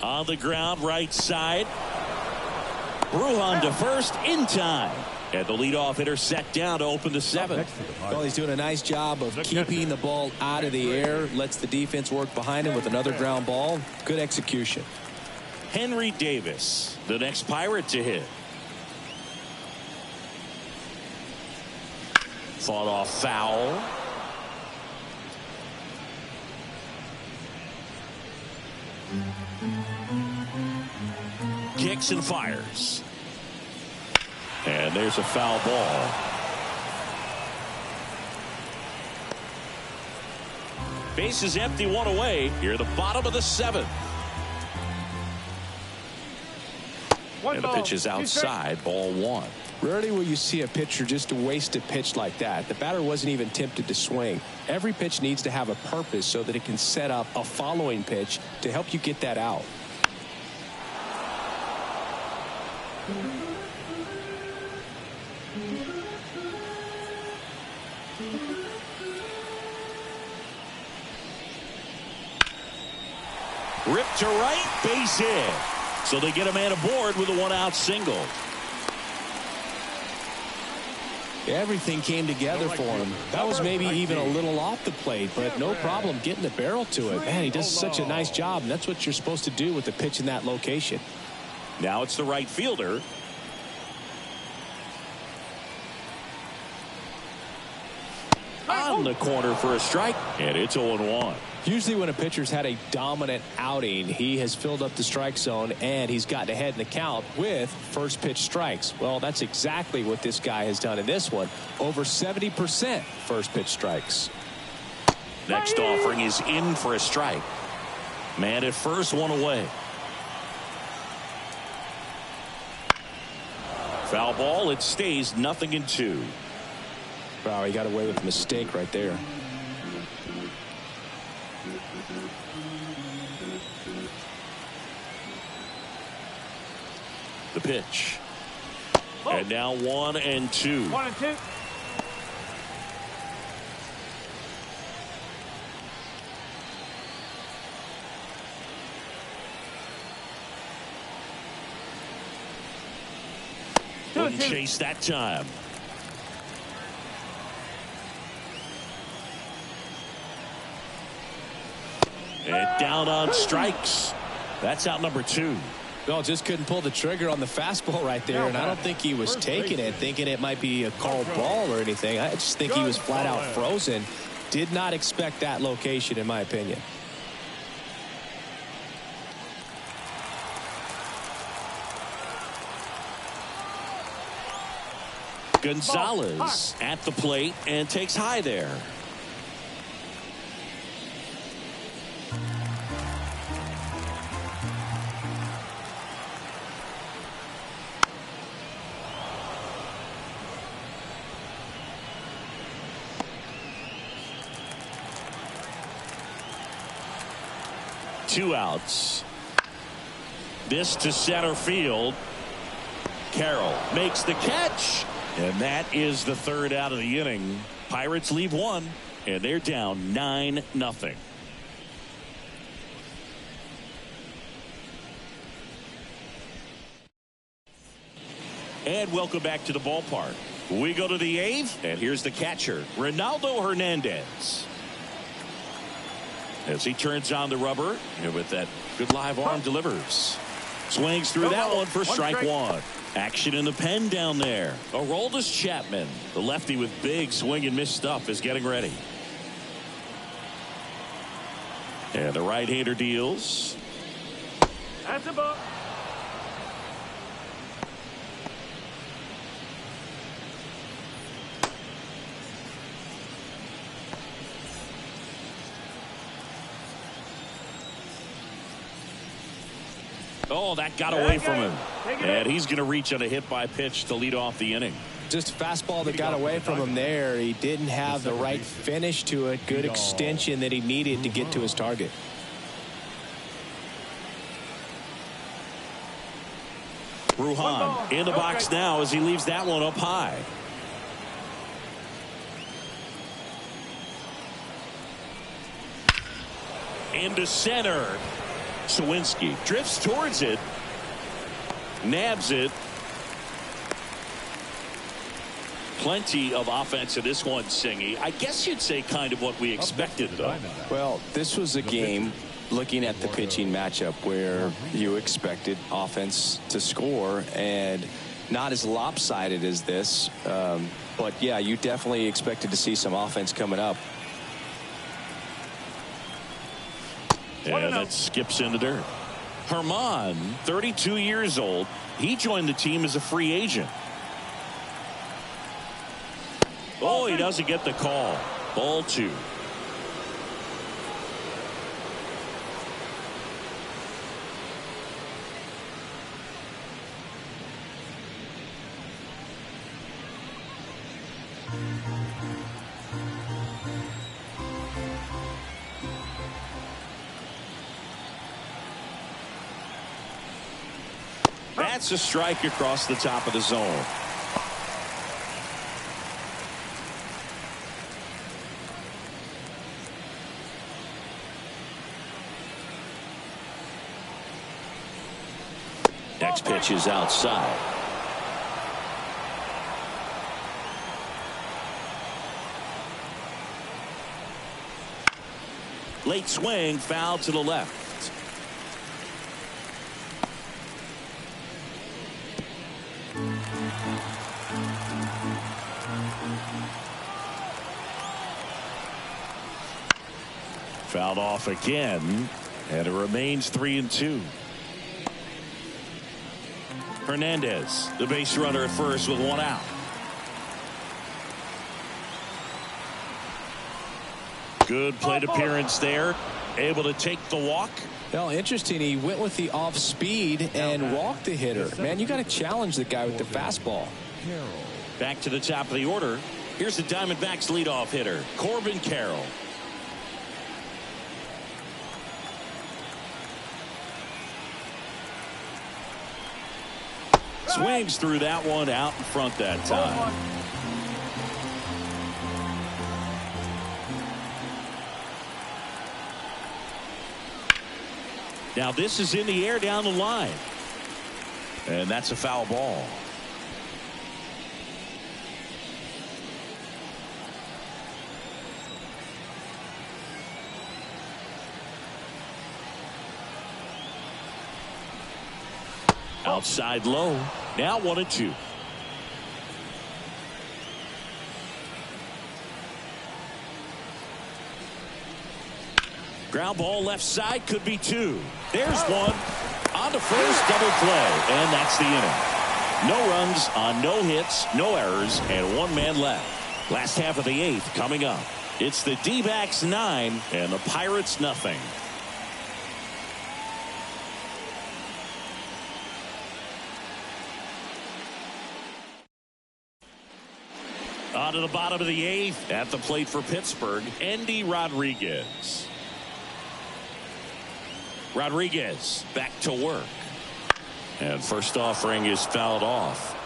On the ground, right side. Brujan to first in time. And the leadoff hitter set down to open the 7th. Well, he's doing a nice job of keeping the ball out of the air. Lets the defense work behind him with another ground ball. Good execution. Henry Davis, the next Pirate to hit. Fought off foul. Kicks and fires. And there's a foul ball. Base is empty, one away. Here at the bottom of the 7th. And the pitch is outside, ball 1. Rarely will you see a pitcher just waste a pitch like that. The batter wasn't even tempted to swing. Every pitch needs to have a purpose so that it can set up a following pitch to help you get that out. Ripped to right, base hit. So they get a man aboard with a 1-out single. Everything came together for him. That was maybe even a little off the plate, but no problem getting the barrel to it. Man, he does such a nice job, and that's what you're supposed to do with the pitch in that location. Now it's the right fielder. On the corner for a strike, and it's 0-1. Usually when a pitcher's had a dominant outing, he has filled up the strike zone and he's gotten ahead in the count with first pitch strikes. Well, that's exactly what this guy has done in this one. Over 70% first pitch strikes. Next offering is in for a strike. Man at first, one away. Foul ball. It stays 0-2. Wow, he got away with a mistake right there. The pitch. And now 1-2. 1-2. Wouldn't chase that time. And down on strikes. That's out number 2. No, just couldn't pull the trigger on the fastball right there, and I don't think he was taking it, thinking it might be a called ball or anything. I just think he was flat out frozen. Did not expect that location, in my opinion. Gonzalez at the plate and takes high there. Two outs. This to center field. Carroll makes the catch. And that is the third out of the inning. Pirates leave one, and they're down 9-0. And welcome back to the ballpark. We go to the 8th, and here's the catcher, Ronaldo Hernandez. As he turns on the rubber, and with that good live arm delivers. Swings through that one for strike one. Action in the pen down there. Aroldis Chapman, the lefty with big swing and miss stuff, is getting ready. And the right-hander deals. That's a ball. Oh, that got away from him. And he's going to reach on a hit by pitch to lead off the inning. Just a fastball that got away from him there. He didn't have the right finish to it. Good extension that he needed to get to his target. Ruhan in the box now as he leaves that one up high. Into center. Sawinski drifts towards it. Nabs it. Plenty of offense in this one, Singy. I guess you'd say kind of what we expected, though. Well, this was a game, looking at the pitching matchup, where you expected offense to score, and not as lopsided as this. But, yeah, you definitely expected to see some offense coming up. And that skips into dirt. Herman, 32 years old. He joined the team as a free agent. Oh, he doesn't get the call. Ball 2. That's a strike across the top of the zone. Next pitch is outside. Late swing, foul to the left. Fouled off again, and it remains 3-2. Hernandez, the base runner at first with one out. Good plate appearance there. Able to take the walk. Well, interesting. He went with the off speed and walked the hitter. Man, you got to challenge the guy with the fastball. Back to the top of the order. Here's the Diamondbacks leadoff hitter, Corbin Carroll. Swings through that one, out in front that time. Now this is in the air down the line. And that's a foul ball. Outside low. Now 1-2. Ground ball left side, could be two. There's one. On to first, double play, and that's the inning. No runs on no hits, no errors, and one man left. Last half of the eighth coming up. It's the D-backs 9 and the Pirates nothing. On to the bottom of the eighth. At the plate for Pittsburgh, Endy Rodriguez. Rodriguez back to work. And first offering is fouled off.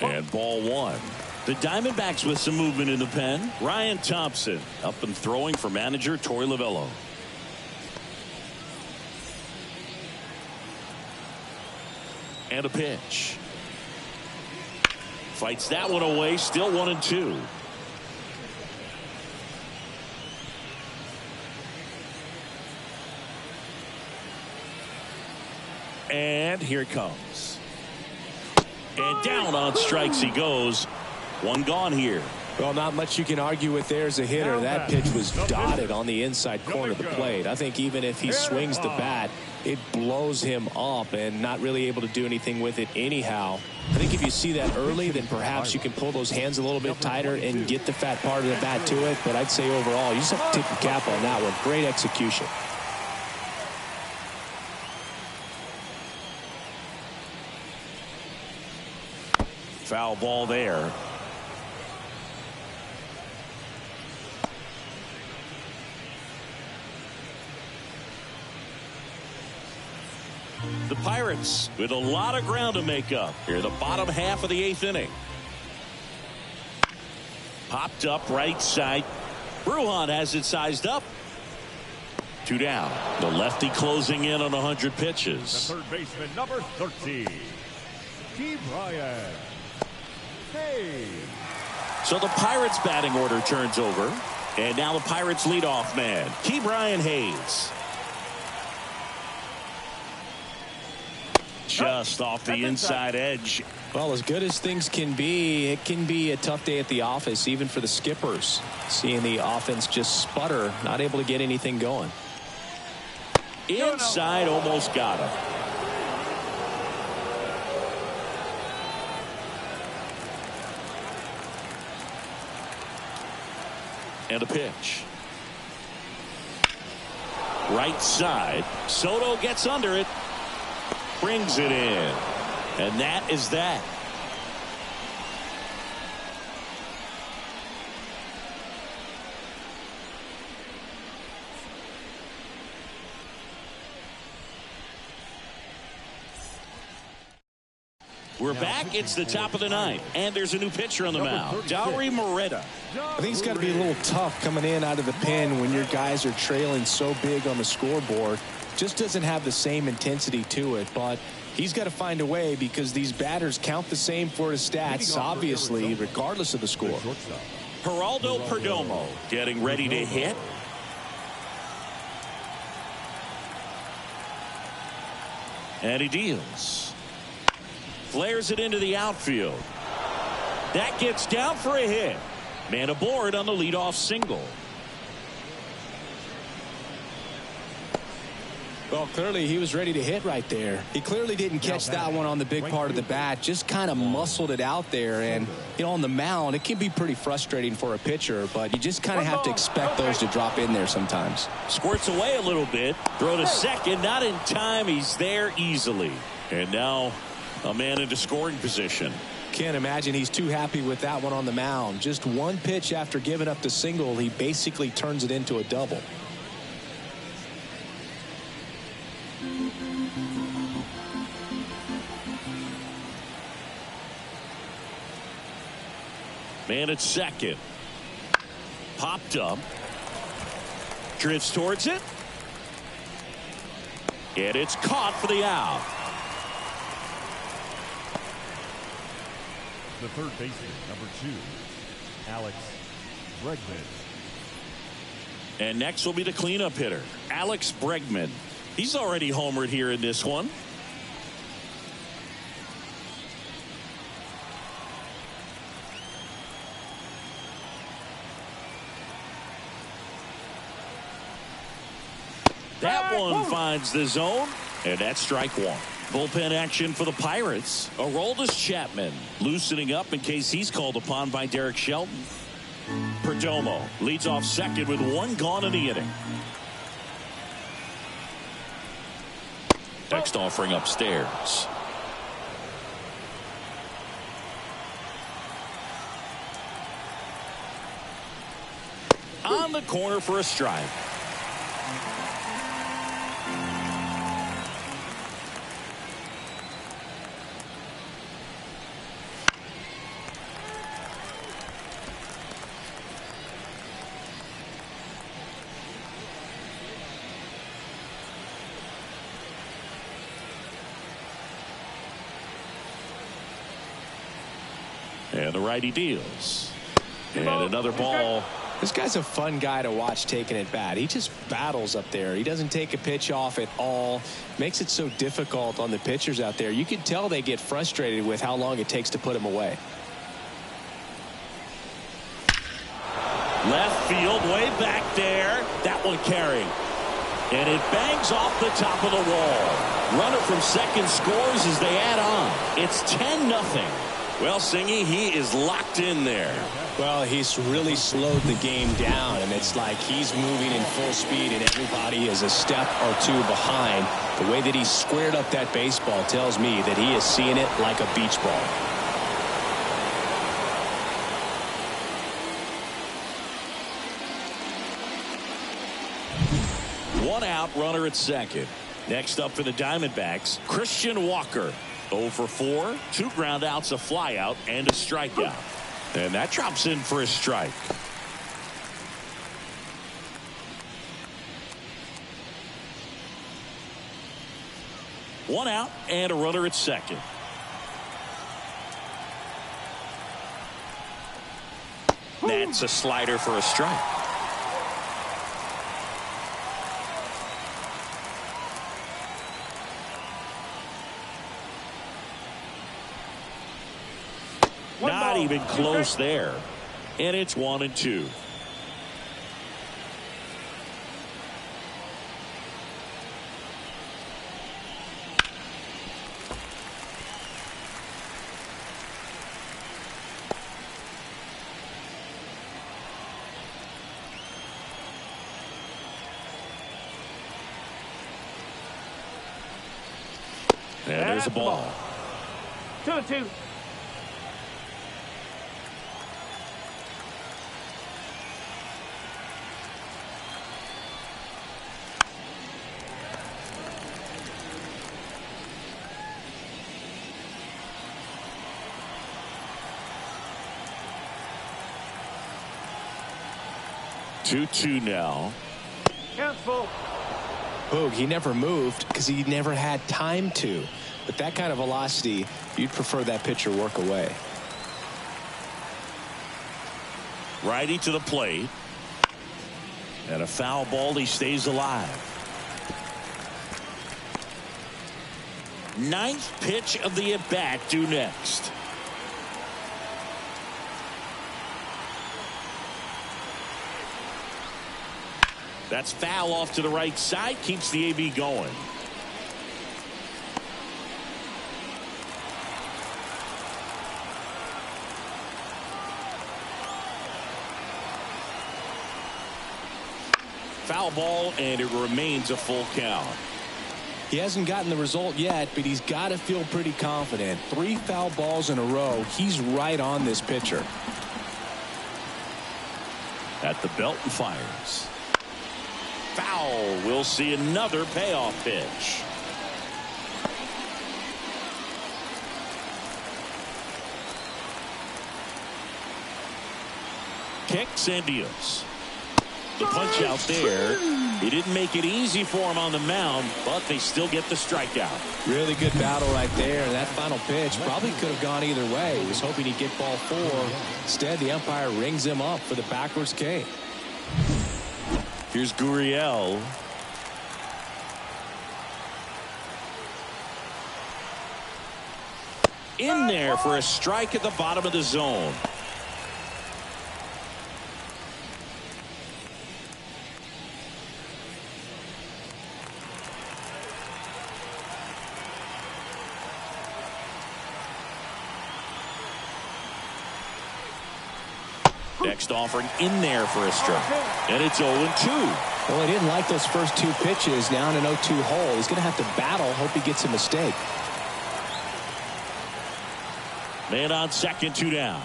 And ball one. The Diamondbacks with some movement in the pen. Ryan Thompson up and throwing for manager Torey Lovullo. And a pitch. Fights that one away. Still 1-2. And here it comes. And down on strikes he goes. One gone here. Well, not much you can argue with there as a hitter. That pitch was dotted on the inside corner of the plate. I think even if he swings the bat, it blows him up and not really able to do anything with it anyhow. I think if you see that early, then perhaps you can pull those hands a little bit tighter and get the fat part of the bat to it. But I'd say overall, you just have to take the cap on that one. Great execution. Foul ball there. The Pirates with a lot of ground to make up here, the bottom half of the eighth inning. Popped up right side. Brujan has it sized up. Two down. The lefty closing in on 100 pitches. The third baseman, number 13, Key Bryant. Hey. So the Pirates batting order turns over. And now the Pirates leadoff man, Key Bryant Hayes. Just off the inside edge. Well, as good as things can be, it can be a tough day at the office, even for the skippers. Seeing the offense just sputter, not able to get anything going. Inside, almost got him. And a pitch. Right side. Soto gets under it. Brings it in. And that is that. We're back. It's the top of the ninth. And there's a new pitcher on the mound. Dauri Moreta. I think it's got to be a little tough coming in out of the pen when your guys are trailing so big on the scoreboard. just doesn't have the same intensity to it, but he's got to find a way because these batters count the same for his stats, obviously, regardless of the score. Geraldo Perdomo getting ready to hit. And he deals. Flares it into the outfield. That gets down for a hit. Man aboard on the leadoff single. Well, clearly he was ready to hit right there. He clearly didn't catch that one on the big part of the bat, just kind of muscled it out there. And, you know, on the mound, it can be pretty frustrating for a pitcher, but you just kind of have to expect those to drop in there sometimes. Squirts away a little bit. Throw to second, not in time. He's there easily. And now a man into scoring position. Can't imagine he's too happy with that one on the mound. Just one pitch after giving up the single, he basically turns it into a double. Man at second. Popped up. Drifts towards it. And it's caught for the out. The third baseman, number 2, Alex Bregman. And next will be the cleanup hitter, Alex Bregman. He's already homered here in this one. That one finds the zone, and that's strike one. Bullpen action for the Pirates. Aroldis Chapman loosening up in case he's called upon by Derek Shelton. Perdomo leads off second with one gone in the inning. Next offering upstairs. On the corner for a strike. And the righty deals. And another ball. This guy's a fun guy to watch taking at bat. He just battles up there. He doesn't take a pitch off at all. Makes it so difficult on the pitchers out there. You can tell they get frustrated with how long it takes to put him away. Left field, way back there. That one carrying. And it bangs off the top of the wall. Runner from second scores as they add on. It's 10-0. Well, Singy, he is locked in there. Well, he's really slowed the game down, and it's like he's moving in full speed, and everybody is a step or two behind. The way that he squared up that baseball tells me that he is seeing it like a beach ball. One out, runner at second. Next up for the Diamondbacks, Christian Walker. 0 for 4, 2 ground outs, a fly out, and a strikeout. And that drops in for a strike. One out and a runner at second. That's a slider for a strike. Not even close there. And it's 1-2. And there's a ball. 2-2. Two now. Cancel. Boog. He never moved because he never had time to. But that kind of velocity, you'd prefer that pitcher work away. Righty to the plate. And a foul ball. He stays alive. Ninth pitch of the at-bat due next. That's foul off to the right side. Keeps the AB going. Foul ball, and it remains a full count. He hasn't gotten the result yet, but he's got to feel pretty confident. 3 foul balls in a row. He's right on this pitcher. At the belt and fires. Foul. We'll see another payoff pitch. Kicks and deals. The punch out there. He didn't make it easy for him on the mound, but they still get the strikeout. Really good battle right there. And that final pitch probably could have gone either way. He was hoping he'd get ball 4. Instead, the umpire rings him up for the backwards K. Here's Gurriel. In there for a strike at the bottom of the zone. Next offering in there for a strike. And it's 0-2. Well, he didn't like those first 2 pitches. Down an 0-2 hole. He's going to have to battle. Hope he gets a mistake. Man on second, 2 down.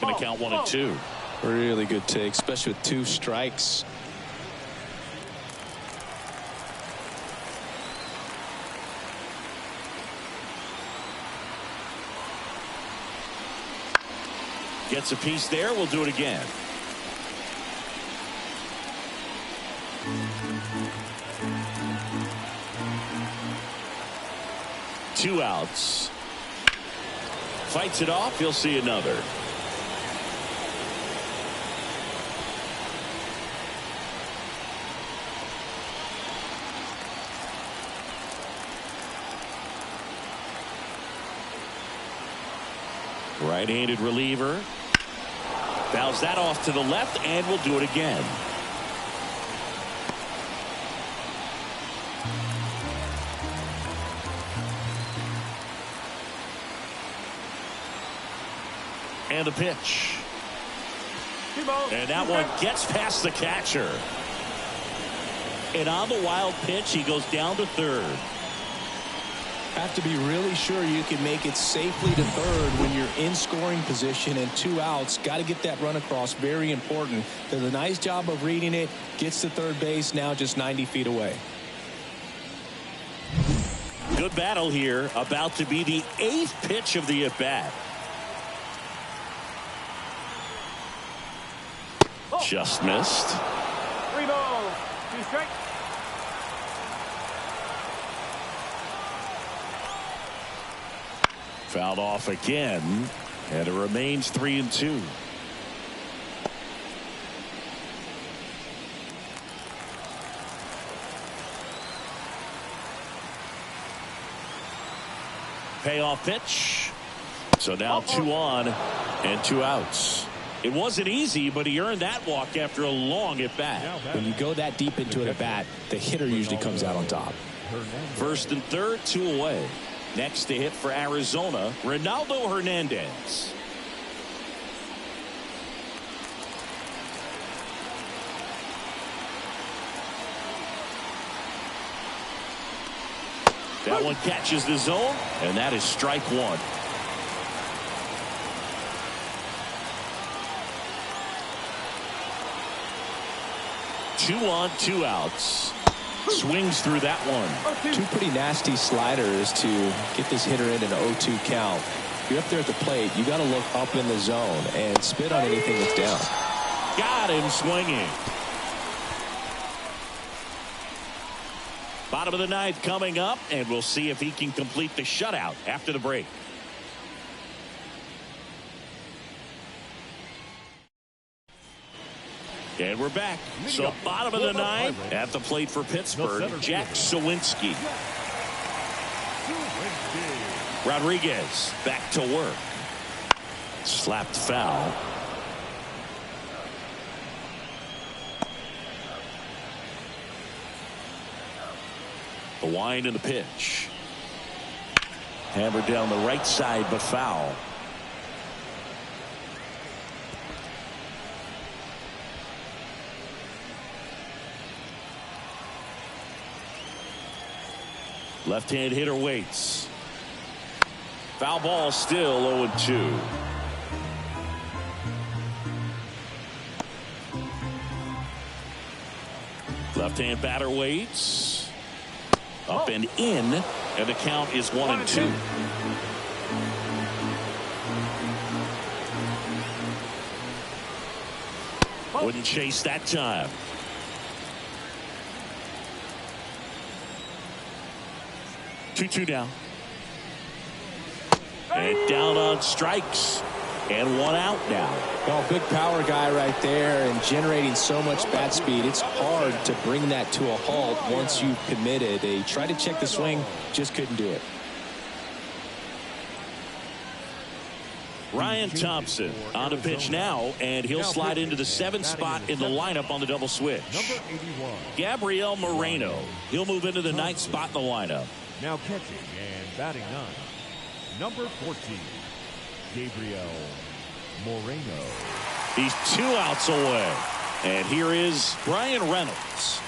Going to count 1-2. Really good take, especially with 2 strikes. Gets a piece there. We'll do it again. Two outs. Fights it off. He'll see another. Right-handed reliever. Fouls that off to the left, and we'll do it again. And the pitch. And that one gets past the catcher. And on the wild pitch, he goes down to third. Have to be really sure you can make it safely to third when you're in scoring position and 2 outs. Got to get that run across. Very important. Does a nice job of reading it. Gets to third base. Now just 90 feet away. Good battle here. About to be the 8th pitch of the at-bat. Just missed. 3 balls, 2 strikes. Fouled off again, and it remains 3-2. Payoff pitch. So now 2 on and 2 outs. It wasn't easy, but he earned that walk after a long at bat. When you go that deep into an at bat, the hitter usually comes out on top. First and third, 2 away. Next to hit for Arizona, Ronaldo Hernandez. That one catches the zone, and that is strike 1. Two on, 2 outs. Swings through that one. 2 pretty nasty sliders to get this hitter in an 0-2 count. If you're up there at the plate, you got to look up in the zone and spit on anything that's down. Got him swinging. Bottom of the ninth coming up, and we'll see if he can complete the shutout after the break. And we're back. So bottom of the ninth at the plate for Pittsburgh, Jack Sawinski. Rodriguez back to work. Slapped foul. The wind and the pitch. Hammered down the right side, but foul. Left-hand hitter waits. Foul ball, still 0-2. Left-hand batter waits. Up and in, and the count is 1-2. Wouldn't chase that time. Two down. And down on strikes. And one out now. Well, big power guy right there and generating so much bat speed. It's hard to bring that to a halt once you've committed. They tried to check the swing, just couldn't do it. Ryan Thompson on the pitch now, and he'll slide into the 7th spot in the lineup on the double switch. Number 81. Gabriel Moreno. He'll move into the 9th spot in the lineup. Now catching and batting 9. Number 14. Gabriel Moreno. He's 2 outs away. And here is Brian Reynolds.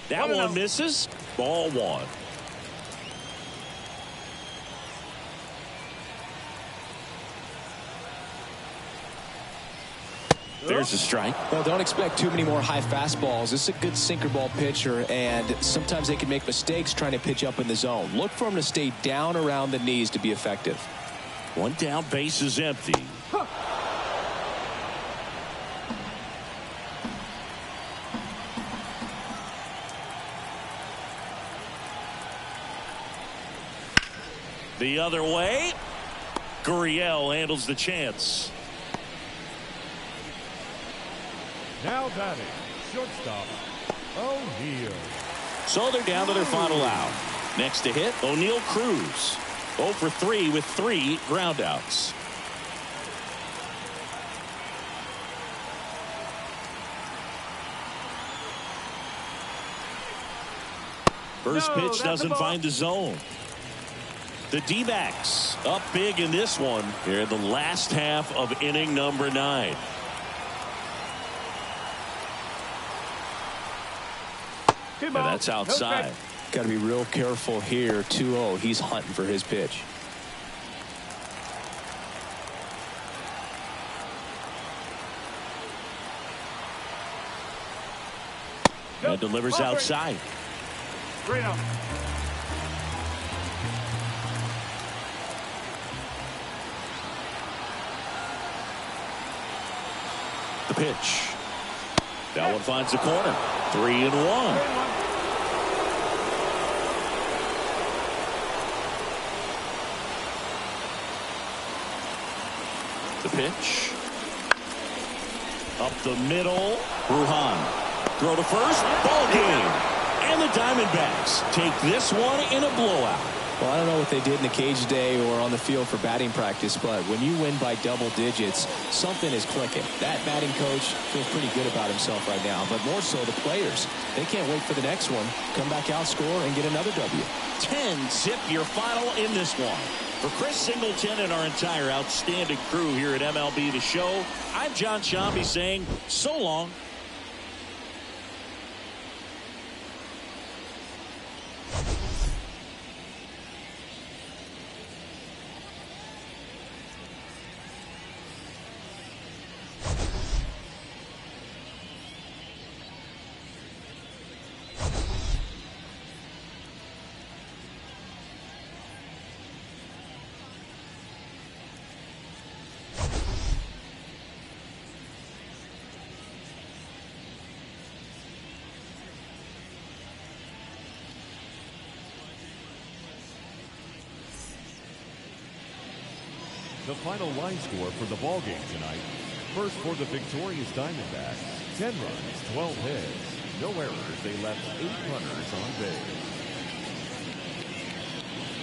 That one misses. Ball 1. There's a strike. Well, don't expect too many more high fastballs. This is a good sinker ball pitcher, and sometimes they can make mistakes trying to pitch up in the zone. Look for him to stay down around the knees to be effective. One down, base is empty. The other way. Gurriel handles the chance. Now batting, shortstop, O'Neill. So they're down to their final out. Next to hit, O'Neill Cruz. 0 for 3 with 3 groundouts. First pitch doesn't find the zone. The D-backs up big in this one here in the last half of inning number 9. And that's outside. Got to be real careful here. 2-0. He's hunting for his pitch. And delivers outside. The pitch. That one finds the corner. 3-1. The pitch. Up the middle. Bruhan. Throw to first. Ball game. And the Diamondbacks take this one in a blowout. Well, I don't know what they did in the cage today or on the field for batting practice, but when you win by double digits, something is clicking. That batting coach feels pretty good about himself right now, but more so the players. They can't wait for the next one. Come back out, score, and get another W. 10-zip your final in this one. For Chris Singleton and our entire outstanding crew here at MLB The Show, I'm John Shambi saying so long. The final line score for the ball game tonight. First for the victorious Diamondbacks, 10 runs, 12 hits. No errors, they left 8 runners on base.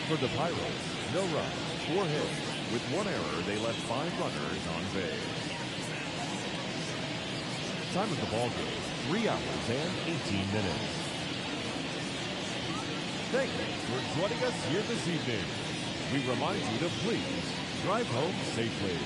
For the Pirates, no runs, 4 hits. With 1 error, they left 5 runners on base. Time of the ball game, 3 hours and 18 minutes. Thank you for joining us here this evening. We remind you to please drive home safely.